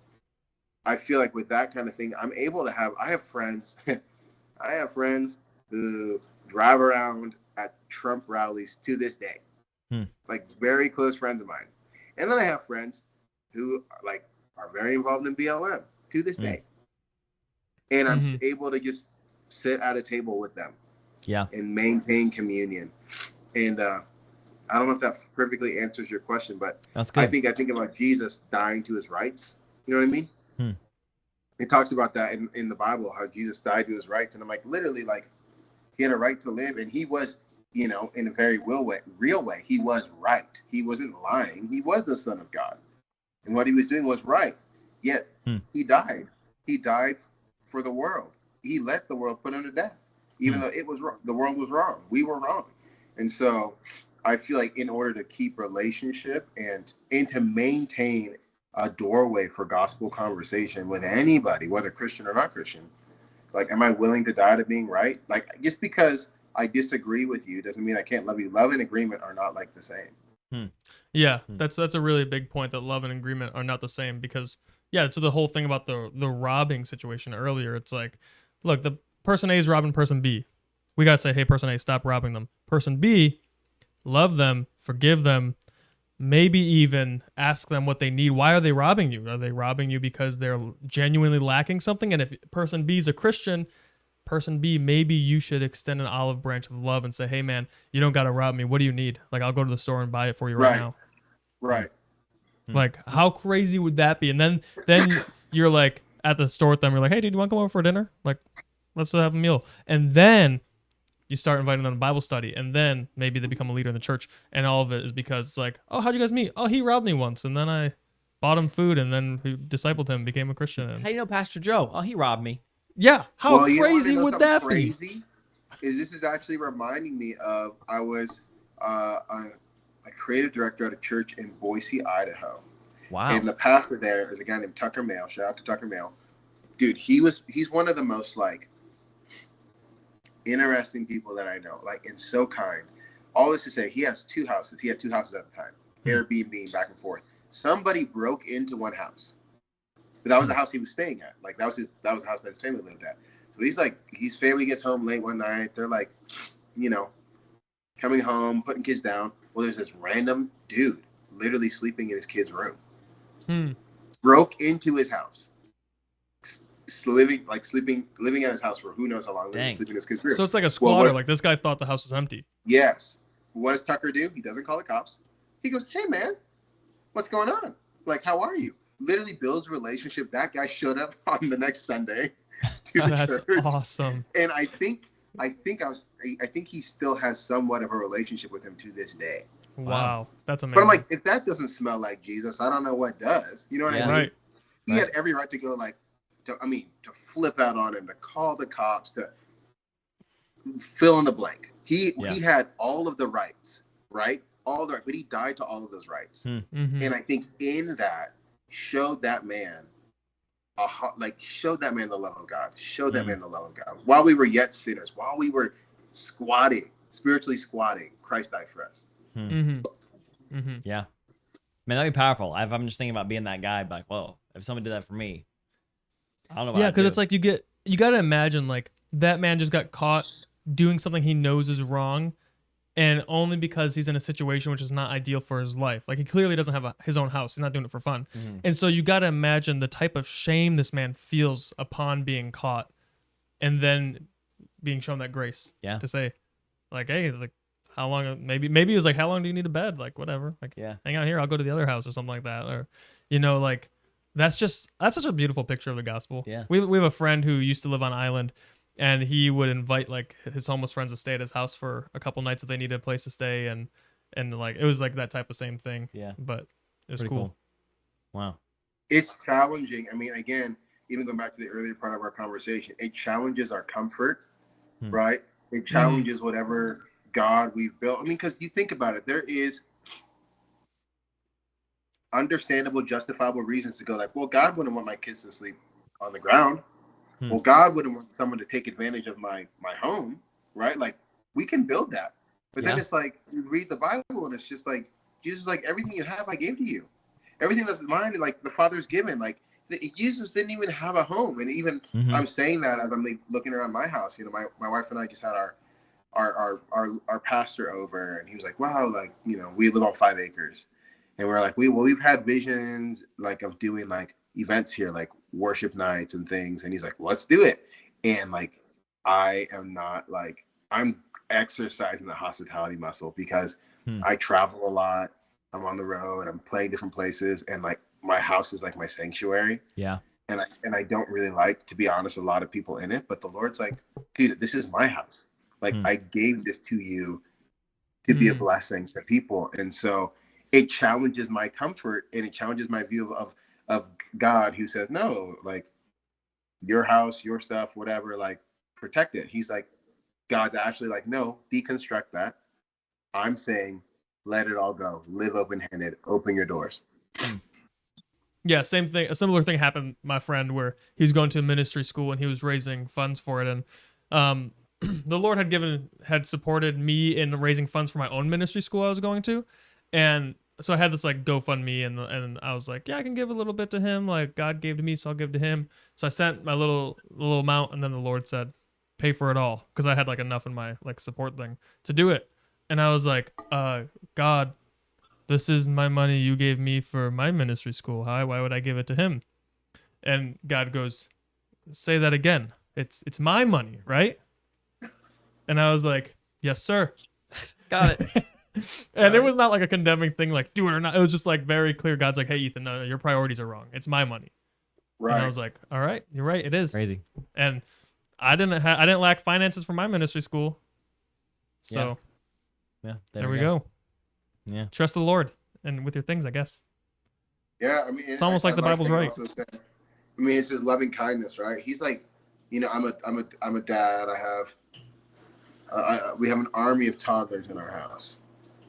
I feel like with that kind of thing, I'm able to have. I have friends. I have friends who drive around at Trump rallies to this day. Like very close friends of mine. And then I have friends who like are very involved in BLM to this day. And I'm just able to just sit at a table with them. Yeah. And maintain communion. And I don't know if that perfectly answers your question, but that's good. I think about Jesus dying to his rights. You know what I mean? It talks about that in the Bible, how Jesus died to his rights. And I'm like, literally, like, he had a right to live, and he was, you know, in a very real way, he was right. He wasn't lying. He was the Son of God. And what he was doing was right. Yet he died. He died for the world. He let the world put him to death, even though it was wrong. The world was wrong. We were wrong. And so I feel like in order to keep relationship and to maintain a doorway for gospel conversation with anybody, whether Christian or not Christian, like, am I willing to die to being right? Like, just because I disagree with you doesn't mean I can't love you. Love and agreement are not like the same. Yeah, that's a really big point, that love and agreement are not the same, because to the whole thing about the robbing situation earlier, it's like, look, the person A is robbing person B. We got to say, hey, person A, stop robbing them. Person B, love them, forgive them, maybe even ask them what they need. Why are they robbing you? Are they robbing you because they're genuinely lacking something? And if person B is a Christian, person B, maybe you should extend an olive branch of love and say, hey, man, you don't got to rob me. What do you need? Like, I'll go to the store and buy it for you right now. Right. Like, how crazy would that be? And then you're like at the store with them. You're like, hey, dude, you want to come over for dinner? Like, let's have a meal. And then you start inviting them to Bible study. And then maybe they become a leader in the church. And all of it is because it's like, oh, how'd you guys meet? Oh, he robbed me once. And then I bought him food. And then we discipled him, became a Christian. How do you know Pastor Joe? Oh, he robbed me. Yeah. How crazy would that be? This is actually reminding me of, I was a creative director at a church in Boise, Idaho. Wow. And the pastor there is a guy named Tucker Mail. Shout out to Tucker Mail. Dude, he's one of the most like interesting people that I know. Like, and so kind. All this to say, he has two houses. He had two houses at the time. Airbnb, back and forth. Somebody broke into one house. But that was the house he was staying at. Like, that was the house that his family lived at. So he's like, his family gets home late one night. They're like, you know, coming home, putting kids down. Well, there's this random dude literally sleeping in his kid's room. Broke into his house. Living at his house for who knows how long. Sleeping in his kid's room. So it's like a squatter. Like, this guy thought the house was empty. Yes. What does Tucker do? He doesn't call the cops. He goes, hey, man, what's going on? Like, how are you? Literally builds a relationship. That guy showed up on the next Sunday to the church. That's awesome. And I think I think he still has somewhat of a relationship with him to this day. Wow. That's amazing. But I'm like, if that doesn't smell like Jesus, I don't know what does. You know what I mean? Right. He had every right to go to flip out on him, to call the cops, to fill in the blank. He had all of the rights, right? But he died to all of those rights. Mm-hmm. And I think in that showed that man the love of God, showed that man the love of God. While we were yet sinners, while we were spiritually squatting, Christ died for us. Mm-hmm. Mm-hmm. Yeah. Man, that'd be powerful. I'm just thinking about being that guy, like, whoa, if someone did that for me, I don't know about because it's like you got to imagine like that man just got caught doing something he knows is wrong, and only because he's in a situation which is not ideal for his life. Like he clearly doesn't have his own house. He's not doing it for fun. Mm-hmm. And so you got to imagine the type of shame this man feels upon being caught and then being shown that grace to say like, hey, like how long, maybe he was like, how long do you need a bed? Like, whatever, like hang out here. I'll go to the other house or something like that. Or, like that's such a beautiful picture of the gospel. Yeah. We have a friend who used to live on island, and he would invite like his homeless friends to stay at his house for a couple nights if they needed a place to stay, and like it was like that type of same thing. Yeah, but it was pretty cool. Wow, it's challenging. I mean, again, even going back to the earlier part of our conversation, it challenges our comfort, right? It challenges whatever God we've built. I mean, because you think about it, there is understandable, justifiable reasons to go like, well, God wouldn't want my kids to sleep on the ground. Well, God wouldn't want someone to take advantage of my home, right? Like we can build that. But then it's like you read the Bible and it's just like Jesus is like, everything you have I gave to you. Everything that's mine, like the Father's given. Like Jesus didn't even have a home. And even I'm saying that as I'm like, looking around my house. My wife and I just had our pastor over, and he was like, wow, like, we live on 5 acres. And we're like, we've had visions like of doing like events here, like worship nights and things. And he's like, let's do it. And like, I am not like, I'm exercising the hospitality muscle because I travel a lot. I'm on the road. I'm playing different places. And like, my house is like my sanctuary. Yeah. And I don't really like, to be honest, a lot of people in it. But the Lord's like, dude, this is my house. Like I gave this to you to be a blessing to people. And so it challenges my comfort, and it challenges my view of God, who says, no, like your house, your stuff, whatever, like protect it. He's like, God's actually like, no, deconstruct that. I'm saying, let it all go. Live open-handed. Open your doors. Yeah, same thing. A similar thing happened, my friend, where he was going to ministry school and he was raising funds for it. And the Lord had supported me in raising funds for my own ministry school I was going to. And so I had this like GoFundMe, and I was like, yeah, I can give a little bit to him. Like God gave to me, so I'll give to him. So I sent my little amount, and then the Lord said, pay for it all, because I had like enough in my like support thing to do it. And I was like, God, this is my money you gave me for my ministry school. Why would I give it to him? And God goes, say that again. It's my money, right? And I was like, yes, sir. Got it. And it was not like a condemning thing, like do it or not. It was just like very clear. God's like, hey, Ethan, no, your priorities are wrong. It's my money. Right. And I was like, all right, you're right. It is crazy. And I didn't lack finances for my ministry school. So yeah, there we go. Yeah. Trust the Lord and with your things, I guess. Yeah. I mean, it's almost like the Bible's right. I mean, it's his loving kindness, right? He's like, I'm a dad. We have an army of toddlers in our house.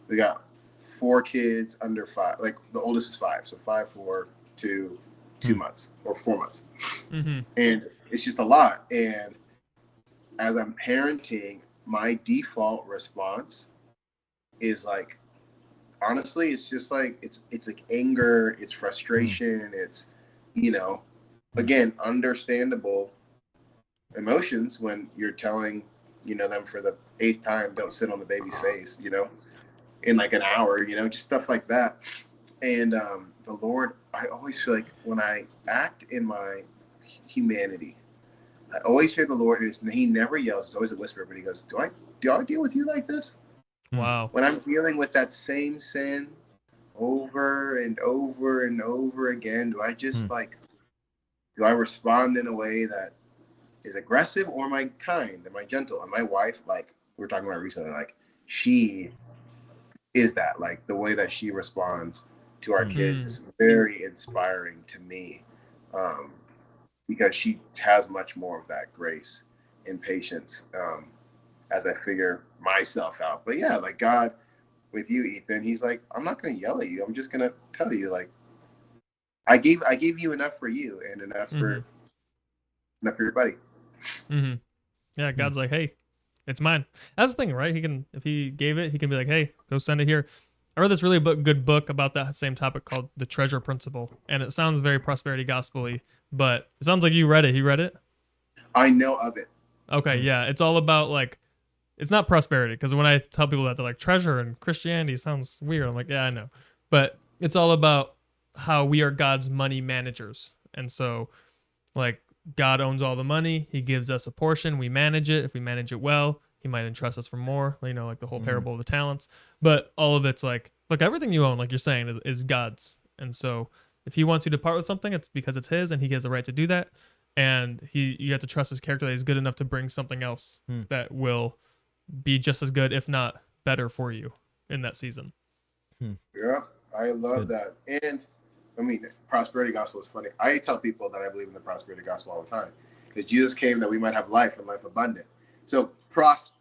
We got 4 kids under 5. Like the oldest is 5, so 5, 4, 2 months or 4 months, and it's just a lot. And as I'm parenting, my default response is like, honestly, it's just like it's like anger, it's frustration, it's again, understandable emotions when you're telling them for the 8th time, don't sit on the baby's face, in like an hour, just stuff like that. And the Lord, I always feel like when I act in my humanity, I always hear the Lord, and he never yells, it's always a whisper, but he goes, do I deal with you like this? Wow. When I'm dealing with that same sin over and over and over again, do I just do I respond in a way that is aggressive or am I kind? Am I gentle? And my wife, like we were talking about recently, like she is that. Like the way that she responds to our kids is very inspiring to me, um, because she has much more of that grace and patience, as I figure myself out. But yeah, like God with you, Ethan, He's like, I'm not going to yell at you. I'm just going to tell you, like, I gave you enough for you and enough for your buddy. Yeah, God's like, hey, it's mine. That's the thing, right? He can, if he gave it, he can be like, hey, go send it here. I read this really good book about that same topic called The Treasure Principle, and it sounds very prosperity gospel-y, but it sounds like you read it. He read it? I know of it. Okay, yeah. It's all about, like, it's not prosperity, because when I tell people that, they're like, treasure and Christianity sounds weird. I'm like, yeah, I know. But it's all about how we are God's money managers. And so, like, God owns all the money. He gives us a portion. We manage it. If we manage it well, He might entrust us for more, you know, like the whole parable of the talents. But all of it's like, look, everything you own, like you're saying, is God's. And so if He wants you to part with something, it's because it's His and He has the right to do that. And you have to trust His character that He's good enough to bring something else that will be just as good, if not better, for you in that season. Yeah, I love that. And I mean, prosperity gospel is funny. I tell people that I believe in the prosperity gospel all the time, because Jesus came that we might have life and life abundant. So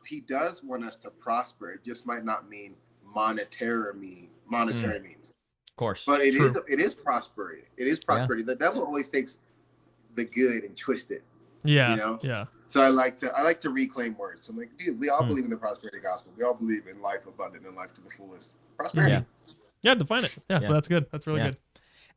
He does want us to prosper. It just might not mean monetary means. Of course. But it is prosperity. It is prosperity. Yeah. The devil always takes the good and twist it. Yeah. You know? Yeah. So I like to reclaim words. I'm like, dude, we all believe in the prosperity gospel. We all believe in life abundant and life to the fullest. Prosperity. Yeah, define it. Yeah. Well, that's good. That's really good.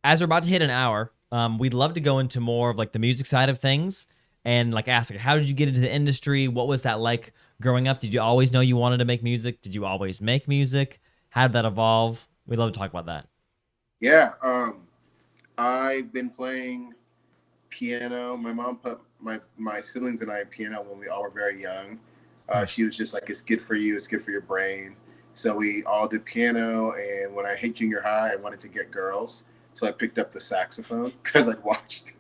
As we're about to hit an hour, we'd love to go into more of like the music side of things and like ask, like, how did you get into the industry? What was that like growing up? Did you always know you wanted to make music? Did you always make music? How did that evolve? We'd love to talk about that. Yeah. I've been playing piano. My mom put my siblings and I in piano when we all were very young. She was just like, it's good for you. It's good for your brain. So we all did piano. And when I hit junior high, I wanted to get girls. So I picked up the saxophone because I watched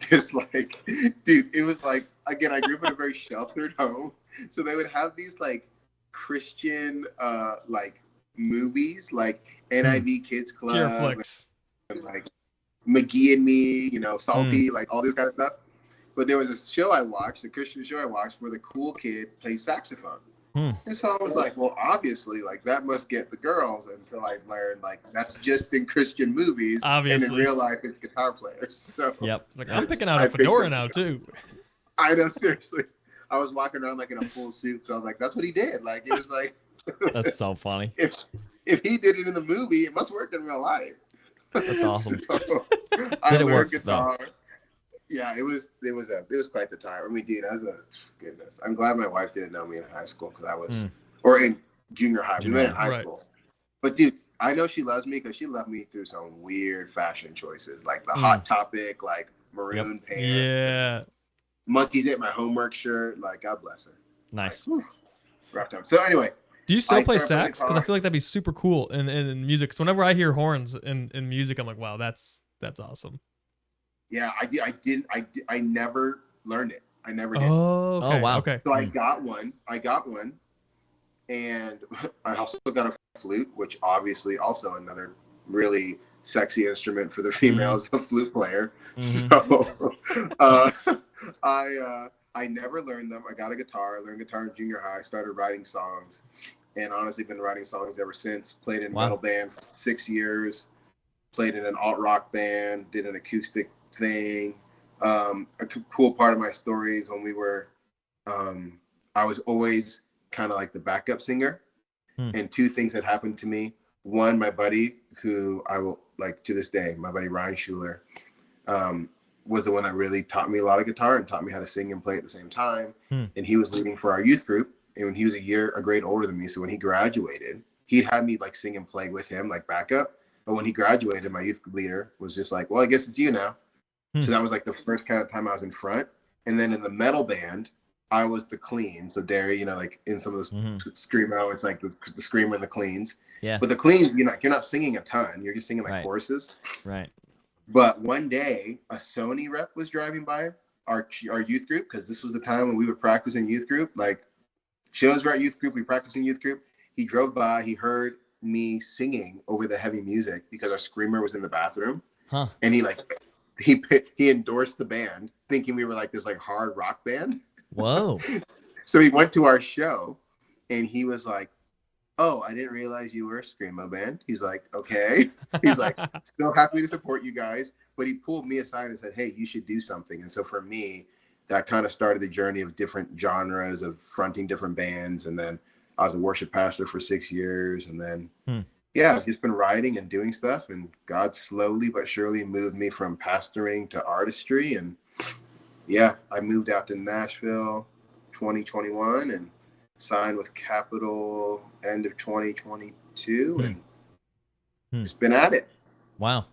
this, like, dude, it was like, again, I grew up in a very sheltered home. So they would have these like Christian, like movies, like NIV Kids Club, Pure flicks, and like McGee and Me, you know, Salty, like all this kind of stuff. But there was a show I watched, a Christian show I watched, where the cool kid plays saxophone. And so I was like, well, obviously, like that must get the girls, until I learned like that's just in Christian movies. Obviously. And in real life, it's guitar players. So like I'm picking out a fedora now too. I know, seriously. I was walking around like in a full suit, so I was like, that's what he did. Like it was like that's so funny. If he did it in the movie, it must work in real life. That's awesome. So, did it work guitar. Though? Yeah, it was quite the time. I mean, dude, goodness. I'm glad my wife didn't know me in high school, because I was, or in junior high. We met in high school. But dude, I know she loves me because she loved me through some weird fashion choices, like the Hot Topic, like maroon pants. Yeah. Monkeys ate my homework shirt. Like, God bless her. Nice. Like, rough time. So anyway. Do you still play sax? Because I feel like that'd be super cool in music. So whenever I hear horns in music, I'm like, wow, that's awesome. Yeah, I never learned it. I never did. Oh, okay. Oh, wow. Okay. So I got one, and I also got a flute, which obviously also another really sexy instrument for the females, a flute player. So I never learned them. I got a guitar. I learned guitar in junior high. Started writing songs, and honestly been writing songs ever since. Played in a metal band for 6 years. Played in an alt rock band. Did an acoustic thing. A cool part of my story is when we were, I was always kind of like the backup singer, and two things that happened to me. One, my buddy, who I will like to this day, my buddy Ryan Schuler, was the one that really taught me a lot of guitar and taught me how to sing and play at the same time. And he was leading for our youth group, and when he was a grade older than me, so when he graduated, he'd had me like sing and play with him, like backup. But when he graduated, my youth leader was just like, well, I guess it's you now. So that was like the first kind of time I was in front. And then in the metal band, I was the clean. So Derry, you know, like in some of those screamo, it's like the screamer and the cleans. Yeah. But the cleans, you're not singing a ton. You're just singing like choruses. Right. But one day, a Sony rep was driving by, our youth group, because this was the time when we were practicing youth group. Like shows were at youth group, we practicing youth group. He drove by, he heard me singing over the heavy music because our screamer was in the bathroom, and he endorsed the band, thinking we were like this like hard rock band. Whoa! So he went to our show, and he was like, "Oh, I didn't realize you were a screamo band." He's like, "Okay." He's like, "Still happy to support you guys," but he pulled me aside and said, "Hey, you should do something." And so for me, that kind of started the journey of different genres of fronting different bands, and then I was a worship pastor for 6 years, and then yeah, I've just been writing and doing stuff, and God slowly but surely moved me from pastoring to artistry. And yeah, I moved out to Nashville 2021 and signed with Capitol end of 2022, and just been at it. Wow,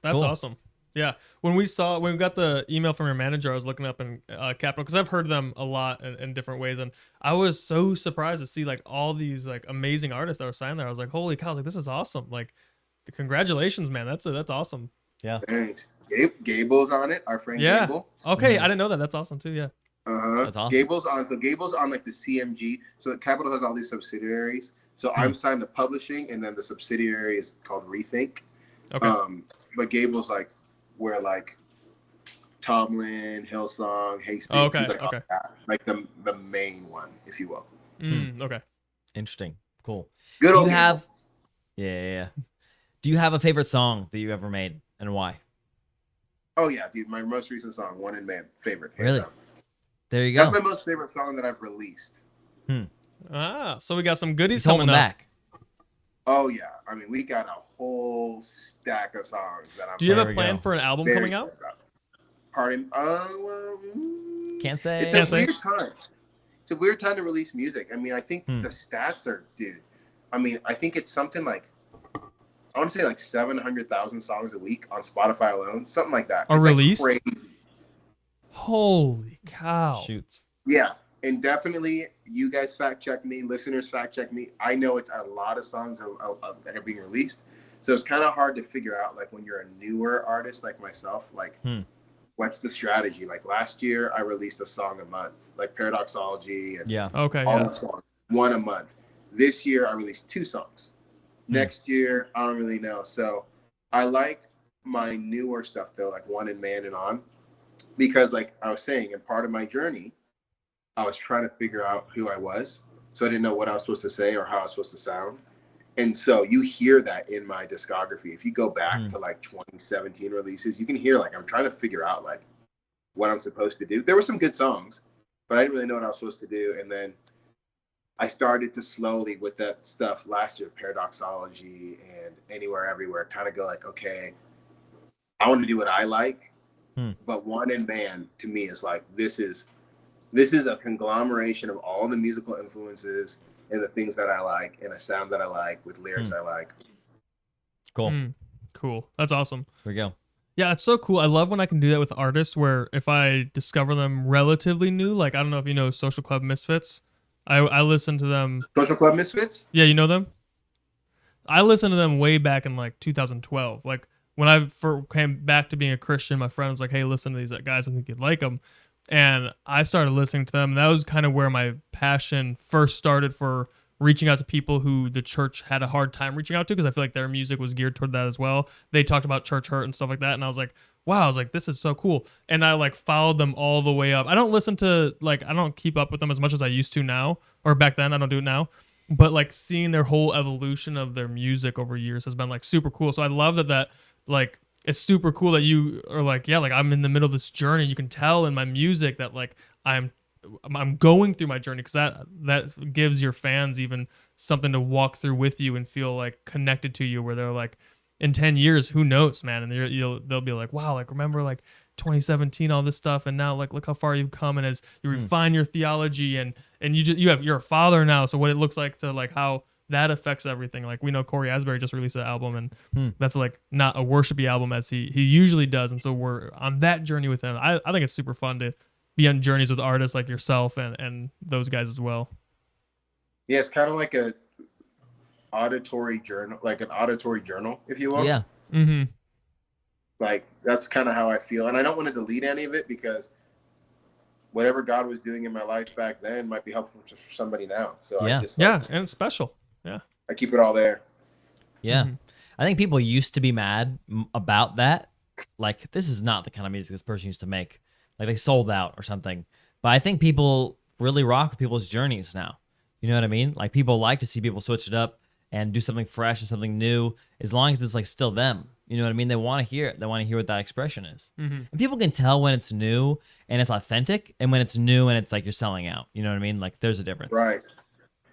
that's awesome. Yeah, when we got the email from your manager, I was looking up in Capitol because I've heard them a lot in different ways, and I was so surprised to see like all these like amazing artists that were signed there. I was like, holy cow! I was like, this is awesome! Like, congratulations, man. That's awesome. Yeah. Thanks. Gable's on it. Our friend Gable. Okay, I didn't know that. That's awesome too. Yeah. That's awesome. Gable's on like the CMG. So Capitol has all these subsidiaries. So I'm signed to publishing, and then the subsidiary is called Rethink. Okay. But Gable's like where like Tomlin, Hillsong, Hastings, he's like that, like the main one, if you will. Okay. Interesting. Cool. Good. Do you have? Yeah. Do you have a favorite song that you ever made, and why? Oh yeah, dude, my most recent song, One in Man, favorite. Really? There you go. That's my most favorite song that I've released. So we got some goodies coming coming up. Back. Oh yeah, I mean we got a whole stack of songs that I'm. Do you have a plan for an album coming out? Pardon? Can't say. It's a weird time. It's a weird time to release music. I mean, I think the stats are, dude. I mean, I think it's something like, I want to say like 700,000 songs a week on Spotify alone, something like that. Are released? Like crazy. Holy cow! Shoots. Yeah. And definitely, you guys fact check me, listeners fact check me. I know it's a lot of songs that are being released, so it's kind of hard to figure out. Like when you're a newer artist like myself, like what's the strategy? Like last year, I released a song a month, like Paradoxology and all the songs, one a month. This year, I released 2 songs. Next year, I don't really know. So I like my newer stuff though, like One in Man and on, because like I was saying, in part of my journey, I was trying to figure out who I was. So I didn't know what I was supposed to say or how I was supposed to sound. And so you hear that in my discography. If you go back to like 2017 releases, you can hear like I'm trying to figure out like what I'm supposed to do. There were some good songs, but I didn't really know what I was supposed to do. And then I started to slowly with that stuff last year, Paradoxology and Anywhere Everywhere, kind of go like, okay, I want to do what I like. But One in Man to me is like, this is a conglomeration of all the musical influences and the things that I like and a sound that I like with lyrics I like. Cool. Cool. That's awesome. There we go. Yeah, it's so cool. I love when I can do that with artists where if I discover them relatively new, like I don't know if you know Social Club Misfits. I listen to them. Social Club Misfits? Yeah, you know them? I listened to them way back in like 2012. Like when I came back to being a Christian, my friend was like, hey, listen to these guys. I think you'd like them. And I started listening to them. That was kind of where my passion first started for reaching out to people who the church had a hard time reaching out to, because I feel like their music was geared toward that as well. They talked about church hurt and stuff like that. And I was like, wow, I was like, this is so cool. And I like followed them all the way up. I don't listen to I don't keep up with them as much as I used to now, or back then. I don't do it now. But like seeing their whole evolution of their music over years has been like super cool. So I love that like, it's super cool that you are like, yeah, like I'm in the middle of this journey. You can tell in my music that like I'm going through my journey, because that gives your fans even something to walk through with you and feel like connected to you, where they're like, in 10 years, who knows, man? And they'll be like, wow, like remember like 2017, all this stuff, and now like look how far you've come, and as you refine your theology and you're a father now, so what it looks like to like how that affects everything. Like we know Corey Asbury just released an album, and that's like not a worshipy album as he usually does, and so we're on that journey with him. I think it's super fun to be on journeys with artists like yourself and those guys as well. Yeah, it's kind of like an auditory journal, if you will. Yeah. Like that's kind of how I feel, and I don't want to delete any of it because whatever God was doing in my life back then might be helpful for somebody now. So Yeah. I just Yeah, and it's special. Yeah. I keep it all there. Yeah. I think people used to be mad about that. Like, this is not the kind of music this person used to make. Like, they sold out or something. But I think people really rock with people's journeys now. You know what I mean? Like, people like to see people switch it up and do something fresh and something new, as long as it's like still them. You know what I mean? They want to hear it. They want to hear what that expression is. And people can tell when it's new and it's authentic, and when it's new and it's like you're selling out. You know what I mean? Like, there's a difference. Right.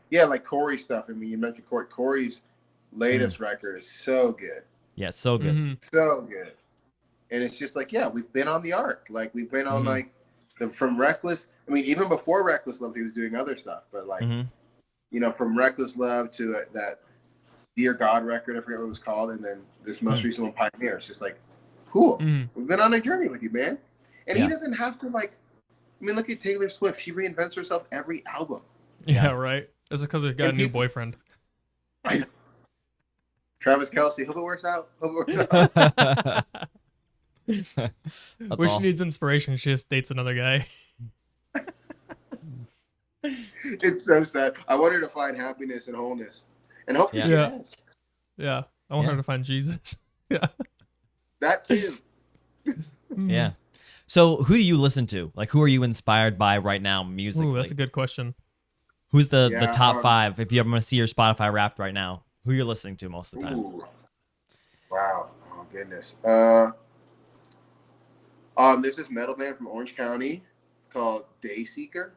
Yeah, like Corey stuff. I mean, you mentioned Corey. Corey's latest record is so good. Yeah, it's so good. So good. And it's just like, yeah, we've been on the arc. Like, we've been on like from Reckless. I mean, even before Reckless Love, he was doing other stuff. But like, you know, from Reckless Love to that Dear God record, I forget what it was called, and then this most recent one, Pioneer. It's just like, cool. We've been on a journey with you, man. And he doesn't have to like. I mean, look at Taylor Swift. She reinvents herself every album. Yeah, right. Is it because they got a new boyfriend? Travis Kelce. Hope it works out. Hope it works out. When she needs inspiration, she just dates another guy. It's so sad. I want her to find happiness and wholeness, and hopefully she has. Yeah, I want her to find Jesus. Yeah, that too. Yeah. So, who do you listen to? Like, who are you inspired by right now musically? Ooh, that's a good question. Who's the top 5? If you ever want to see your Spotify Wrapped right now, who you're listening to most of the time? Ooh. Wow. Oh goodness. There's this metal band from Orange County called Dayseeker.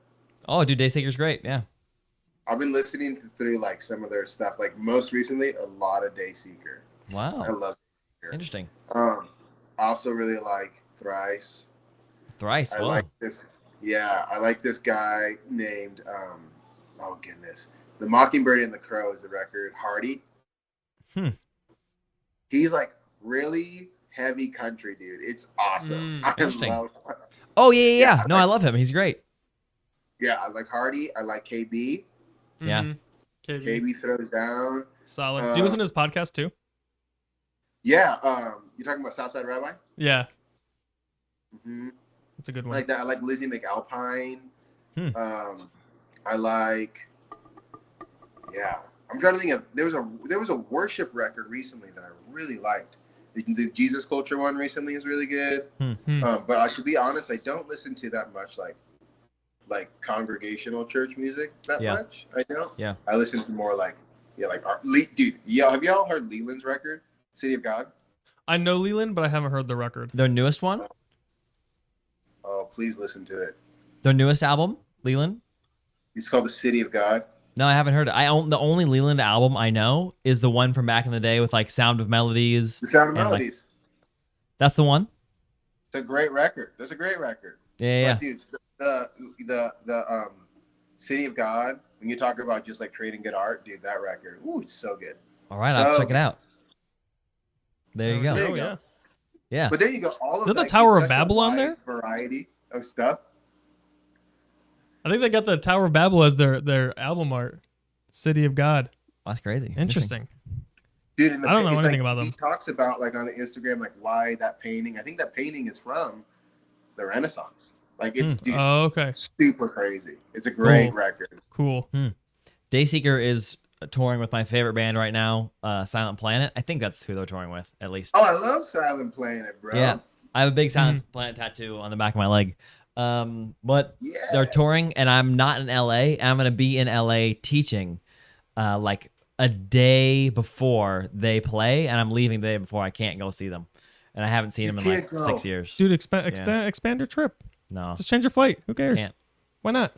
Oh, dude, Dayseeker's great. Yeah. I've been listening through like some of their stuff. Like most recently, a lot of Dayseeker. Wow. I love Dayseeker. Interesting. I also really like Thrice. Thrice. I like this. Yeah, I like this guy named. Oh goodness, The Mockingbird and the Crow is the record. Hardy. He's like really heavy country, dude. It's awesome. Interesting. Oh yeah. No, I love him. He's great. Yeah, I like Hardy. I like KB. Yeah. KB throws down. Solid. Do you listen to his podcast too? Yeah. You talking about Southside Rabbi? Yeah. That's a good one. I like that. I like Lizzie McAlpine. I like. Yeah, I'm trying to think of. There was a worship record recently that I really liked. The Jesus Culture one recently is really good. But to be honest, I don't listen to that much like congregational church music that much. I don't. Yeah. I listen to more like dude. Yeah, have y'all heard Leland's record, City of God? I know Leland, but I haven't heard the record. Their newest one? Oh, please listen to it. Their newest album, Leland? It's called The City of God. No, I haven't heard it. The only Leland album I know is the one from back in the day with like Sound of Melodies. The Sound of Melodies. Like, that's the one? It's a great record. That's a great record. Yeah. But dude, the City of God, when you talk about just like creating good art, dude, that record, ooh, it's so good. All right, I'll check it out. There you go. There you go. Yeah. But there you go. All of the Tower of Babel on there? Variety of stuff. I think they got the Tower of Babel as their album art. City of God. That's crazy. Interesting. Dude, I don't know anything about them. He talks about like on the Instagram, like why that painting. I think that painting is from the Renaissance. Like it's super crazy. It's a great record. Cool. Dayseeker is touring with my favorite band right now, Silent Planet. I think that's who they're touring with, at least. Oh, I love Silent Planet, bro. Yeah, I have a big Silent Planet tattoo on the back of my leg. But they're touring, and I'm not in LA. I'm gonna be in LA teaching, like a day before they play, and I'm leaving the day before. I can't go see them, and I haven't seen them in like 6 years. Dude, expand your trip. No, just change your flight. Who cares? Can't. Why not?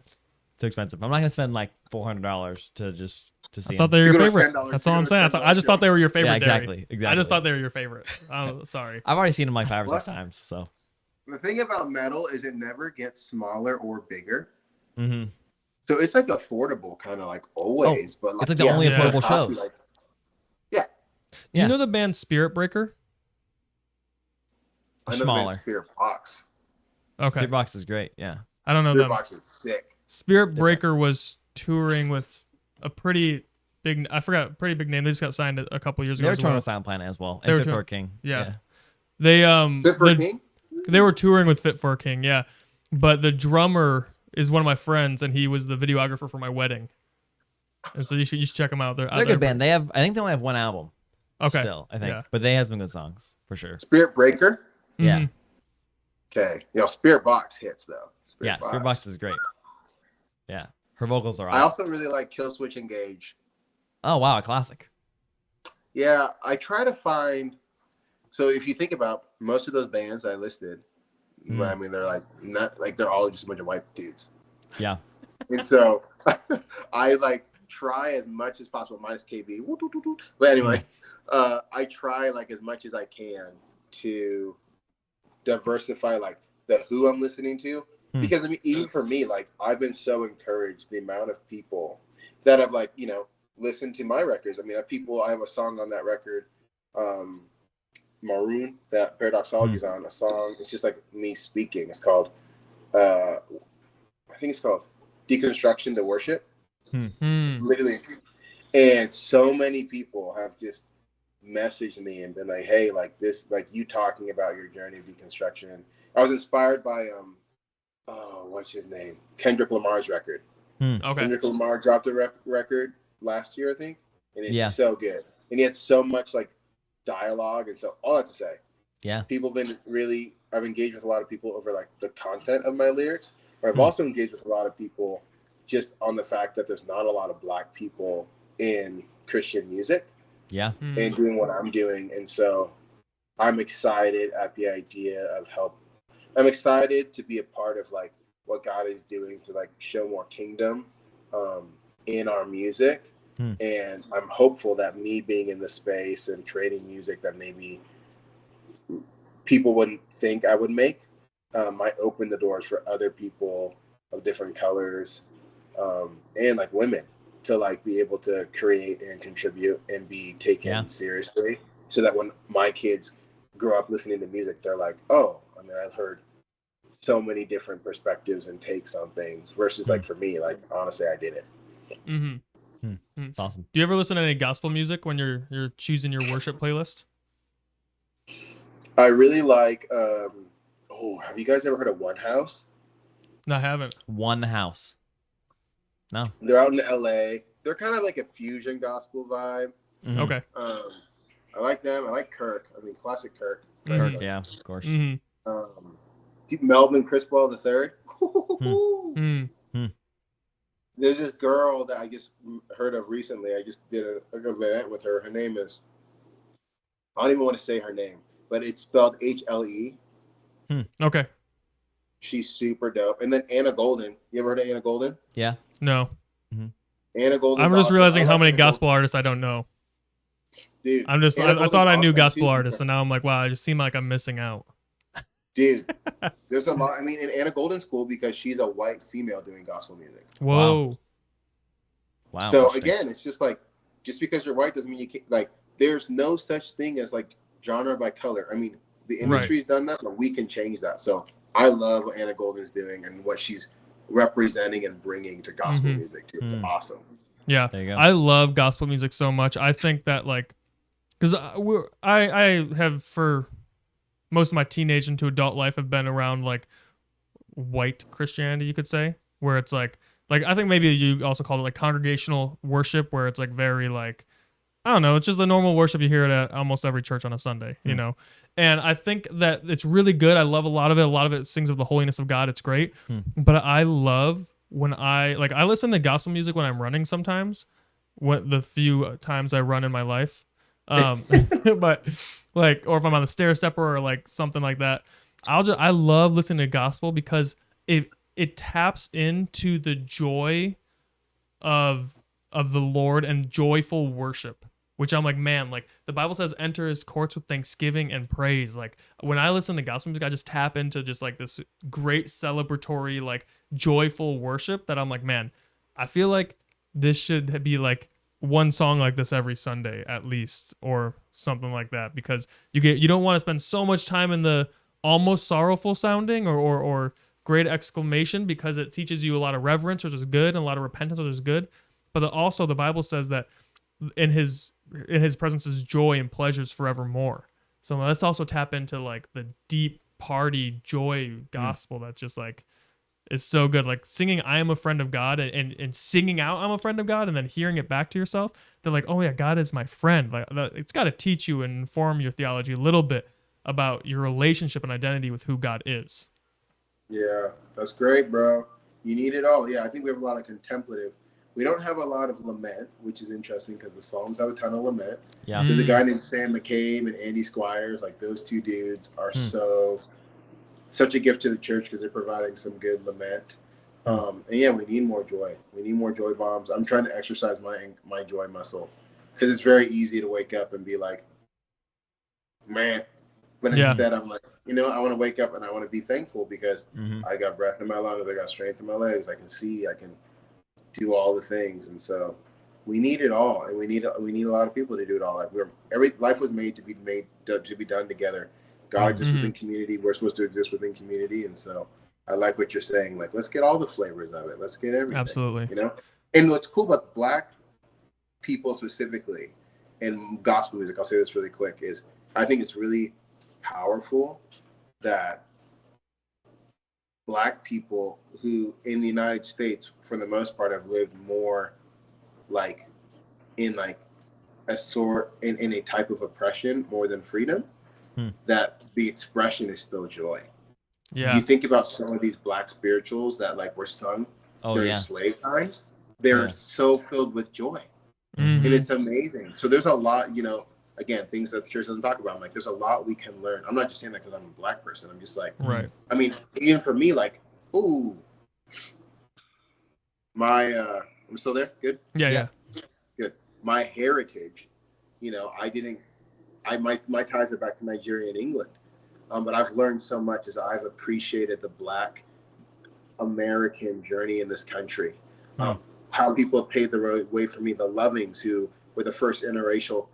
Too expensive. I'm not gonna spend like $400 to see. I thought they were your favorite. That's all I'm saying. I just thought they were your favorite. Yeah, exactly. I just thought they were your favorite. Sorry. I've already seen them like 5 or 6 times. So the thing about metal is it never gets smaller or bigger. So it's like affordable, kind of like always. But like, it's like the only affordable shows. Like, Do you know the band Spirit Breaker? I know smaller. Spirit Box. Okay. Spirit Box is great. Yeah. I don't know Spirit them. Box is sick. Spirit Breaker was touring with a pretty big. I forgot a pretty big name. They just got signed a couple years ago. They were touring with Silent Planet as well. They And were Fit for a King. Yeah. They Fit for a King? They were touring with Fit for a King. Yeah. but the drummer is one of my friends, and he was the videographer for my wedding. And so you should check them out. They're a good band. I think they only have one album. Okay. Still, I think. Yeah. But they have some good songs, for sure. Spirit Breaker? Yeah. Okay. Spirit Box hits, though. Spirit Box is great. Yeah. Her vocals are awesome. I also really like Kill Switch Engage. Oh, wow. A classic. Yeah. I try to find... So if you think about most of those bands I listed, I mean, they're like not like they're all just a bunch of white dudes. Yeah. And so I like try as much as possible, minus KB. But anyway, I try like as much as I can to diversify like the who I'm listening to. Because I mean, even for me, like I've been so encouraged the amount of people that have like, listened to my records. I mean, I have a song on that record, Maroon, that Paradoxology's on, a song. It's just like me speaking. It's called, I think it's called Deconstruction to Worship. It's literally, and so many people have just messaged me and been like, hey, like this, like you talking about your journey of deconstruction. I was inspired by, what's his name? Kendrick Lamar's record. Okay. Kendrick Lamar dropped a record last year, I think. And it's so good. And he had so much like dialogue. And so all that to say, people have been I've engaged with a lot of people over like the content of my lyrics. But I've also engaged with a lot of people just on the fact that there's not a lot of Black people in Christian music. Yeah. And doing what I'm doing. And so I'm excited at the idea of help. I'm excited to be a part of like what God is doing to like show more kingdom in our music. And I'm hopeful that me being in the space and creating music that maybe people wouldn't think I would make might open the doors for other people of different colors and like women to like be able to create and contribute and be taken seriously, so that when my kids grow up listening to music, they're like, oh, I mean, I've heard so many different perspectives and takes on things versus like for me, like honestly, I didn't. It's awesome. Do you ever listen to any gospel music when you're choosing your worship playlist? I really like have you guys ever heard of One House? No, I haven't. One House. No. They're out in LA. They're kind of like a fusion gospel vibe. Okay. I like them. I like Kirk. I mean, classic Kirk. Kirk, yeah, of course. Melvin Crispell III. There's this girl that I just heard of recently. I just did an event with her. Her name is, I don't even want to say her name, but it's spelled HLE. Okay. She's super dope. And then Anna Golden. You ever heard of Anna Golden? Yeah. No. Anna Golden. I'm just realizing how many gospel artists I don't know. Dude, I thought I knew gospel artists, and now I'm like, wow, I just seem like I'm missing out. Dude, there's a lot. I mean, and Anna Golden's cool because she's a white female doing gospel music. Whoa. Wow. So again, it's just like, just because you're white doesn't mean you can't, like, there's no such thing as like genre by color. I mean, the industry's done that, but we can change that. So I love what Anna Golden's doing and what she's representing and bringing to gospel music too. It's awesome. Yeah. There you go. I love gospel music so much. I think that like, because I have for most of my teenage into adult life have been around like white Christianity, you could say, where it's like I think maybe you also call it like congregational worship, where it's like very like, I don't know, it's just the normal worship you hear at almost every church on a Sunday, you know? And I think that it's really good. I love a lot of it. A lot of it sings of the holiness of God. It's great. But I love when I listen to gospel music when I'm running sometimes, the few times I run in my life. But like, or if I'm on the stair stepper or like something like that, I love listening to gospel because it taps into the joy of the Lord and joyful worship, which I'm like, man, like the Bible says, enter his courts with thanksgiving and praise. Like when I listen to gospel music, I just tap into just like this great celebratory, like joyful worship that I'm like, man, I feel like this should be like one song like this every Sunday at least, or something like that, because you don't want to spend so much time in the almost sorrowful sounding or great exclamation, because it teaches you a lot of reverence, which is good, and a lot of repentance, which is good. But also the Bible says that in his presence is joy and pleasures forevermore. So let's also tap into like the deep party joy gospel that's just like is so good. Like singing I am a friend of God and singing out I'm a friend of God and then hearing it back to yourself. They're like, oh yeah, God is my friend. Like it's got to teach you and inform your theology a little bit about your relationship and identity with who God is. Yeah, that's great, bro. You need it all. Yeah, I think we have a lot of contemplative. We don't have a lot of lament, which is interesting because the Psalms have a ton of lament. Yeah. There's a guy named Sam McCabe and Andy Squires. Like those two dudes are such a gift to the church because they're providing some good lament. And yeah, we need more joy. We need more joy bombs. I'm trying to exercise my joy muscle because it's very easy to wake up and be like, man. But instead, I'm like, I want to wake up and I want to be thankful because I got breath in my lungs, I got strength in my legs, I can see, I can do all the things, and so we need it all, and we need a lot of people to do it all. Like life was made to be done together. God exists within community. We're supposed to exist within community, and so I like what you're saying. Like, let's get all the flavors of it. Let's get everything. Absolutely. And what's cool about Black people specifically in gospel music, I'll say this really quick, is I think it's really powerful that Black people who in the United States for the most part have lived more like in like a sort in a type of oppression more than freedom, that the expression is still joy. You think about some of these Black spirituals that like were sung during slave times, they're so filled with joy, and it's amazing. So there's a lot, again, things that the church doesn't talk about. I'm like, there's a lot we can learn. I'm not just saying that because I'm a Black person. I'm just like, I mean, even for me, like, ooh, I'm still there. Good. Yeah. Good. My heritage, my ties are back to Nigeria and England. But I've learned so much as I've appreciated the Black American journey in this country. How people have paved the way for me, the Lovings, who were the first interracial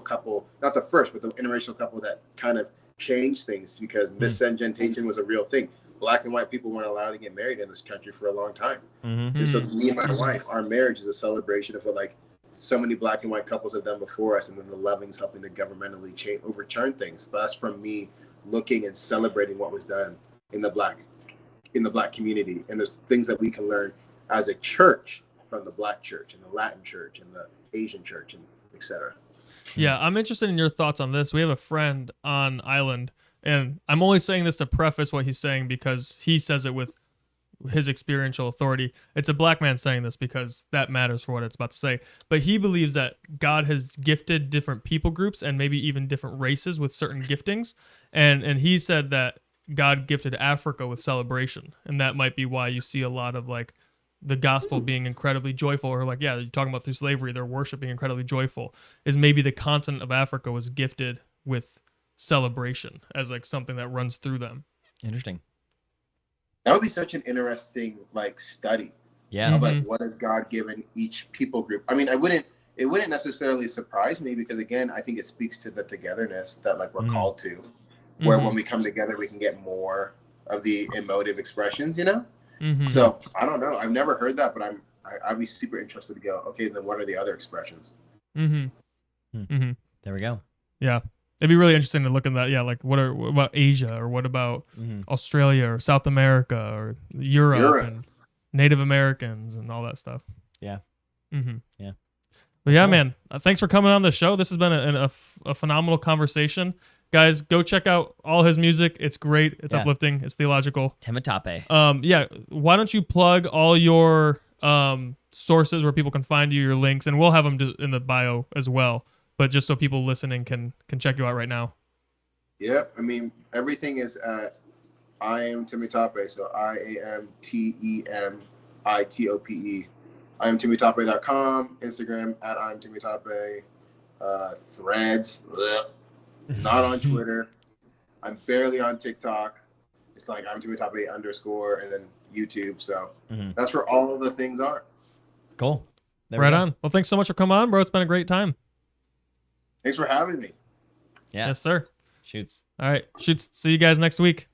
couple, not the first, but the interracial couple that kind of changed things because miscegenation was a real thing. Black and white people weren't allowed to get married in this country for a long time. And so me and my wife, our marriage is a celebration of what like so many Black and white couples have done before us, and then the Lovings helping to governmentally overturn things. But that's from me looking and celebrating what was done in the Black community, and there's things that we can learn as a church from the Black church and the Latin church and the Asian church and etc. Yeah, I'm interested in your thoughts on this. We have a friend on island, and I'm only saying this to preface what he's saying because he says it with his experiential authority. It's a Black man saying this because that matters for what it's about to say. But he believes that God has gifted different people groups and maybe even different races with certain giftings. And he said that God gifted Africa with celebration. And that might be why you see a lot of like the gospel being incredibly joyful, or like, you're talking about through slavery, their worship being incredibly joyful, is maybe the continent of Africa was gifted with celebration as like something that runs through them. Interesting. That would be such an interesting like study. Yeah. Of like what has God given each people group. I mean, it wouldn't necessarily surprise me because again, I think it speaks to the togetherness that like we're called to, where when we come together, we can get more of the emotive expressions, So I don't know. I've never heard that, but I'd be super interested to go, okay, then what are the other expressions? There we go. Yeah. It'd be really interesting to look at that. Yeah, like what about Asia, or what about Australia or South America or Europe and Native Americans and all that stuff. Yeah. Yeah. But yeah, man, thanks for coming on the show. This has been a phenomenal conversation. Guys, go check out all his music. It's great. It's uplifting. It's theological. Temitope. Yeah. Why don't you plug all your sources where people can find you, your links, and we'll have them in the bio as well. But just so people listening can check you out right now. Yeah, I mean, everything is at I am Temitope, so IAMTEMITOPE. IamTemitope.com, Instagram at I am Temitope, Threads, not on Twitter. I'm barely on TikTok. It's like I'm Temitope _ and then YouTube. So that's where all of the things are. Cool. Right on. Well, thanks so much for coming on, bro. It's been a great time. Thanks for having me. Yeah. Yes, sir. Shoots. All right. Shoots. See you guys next week.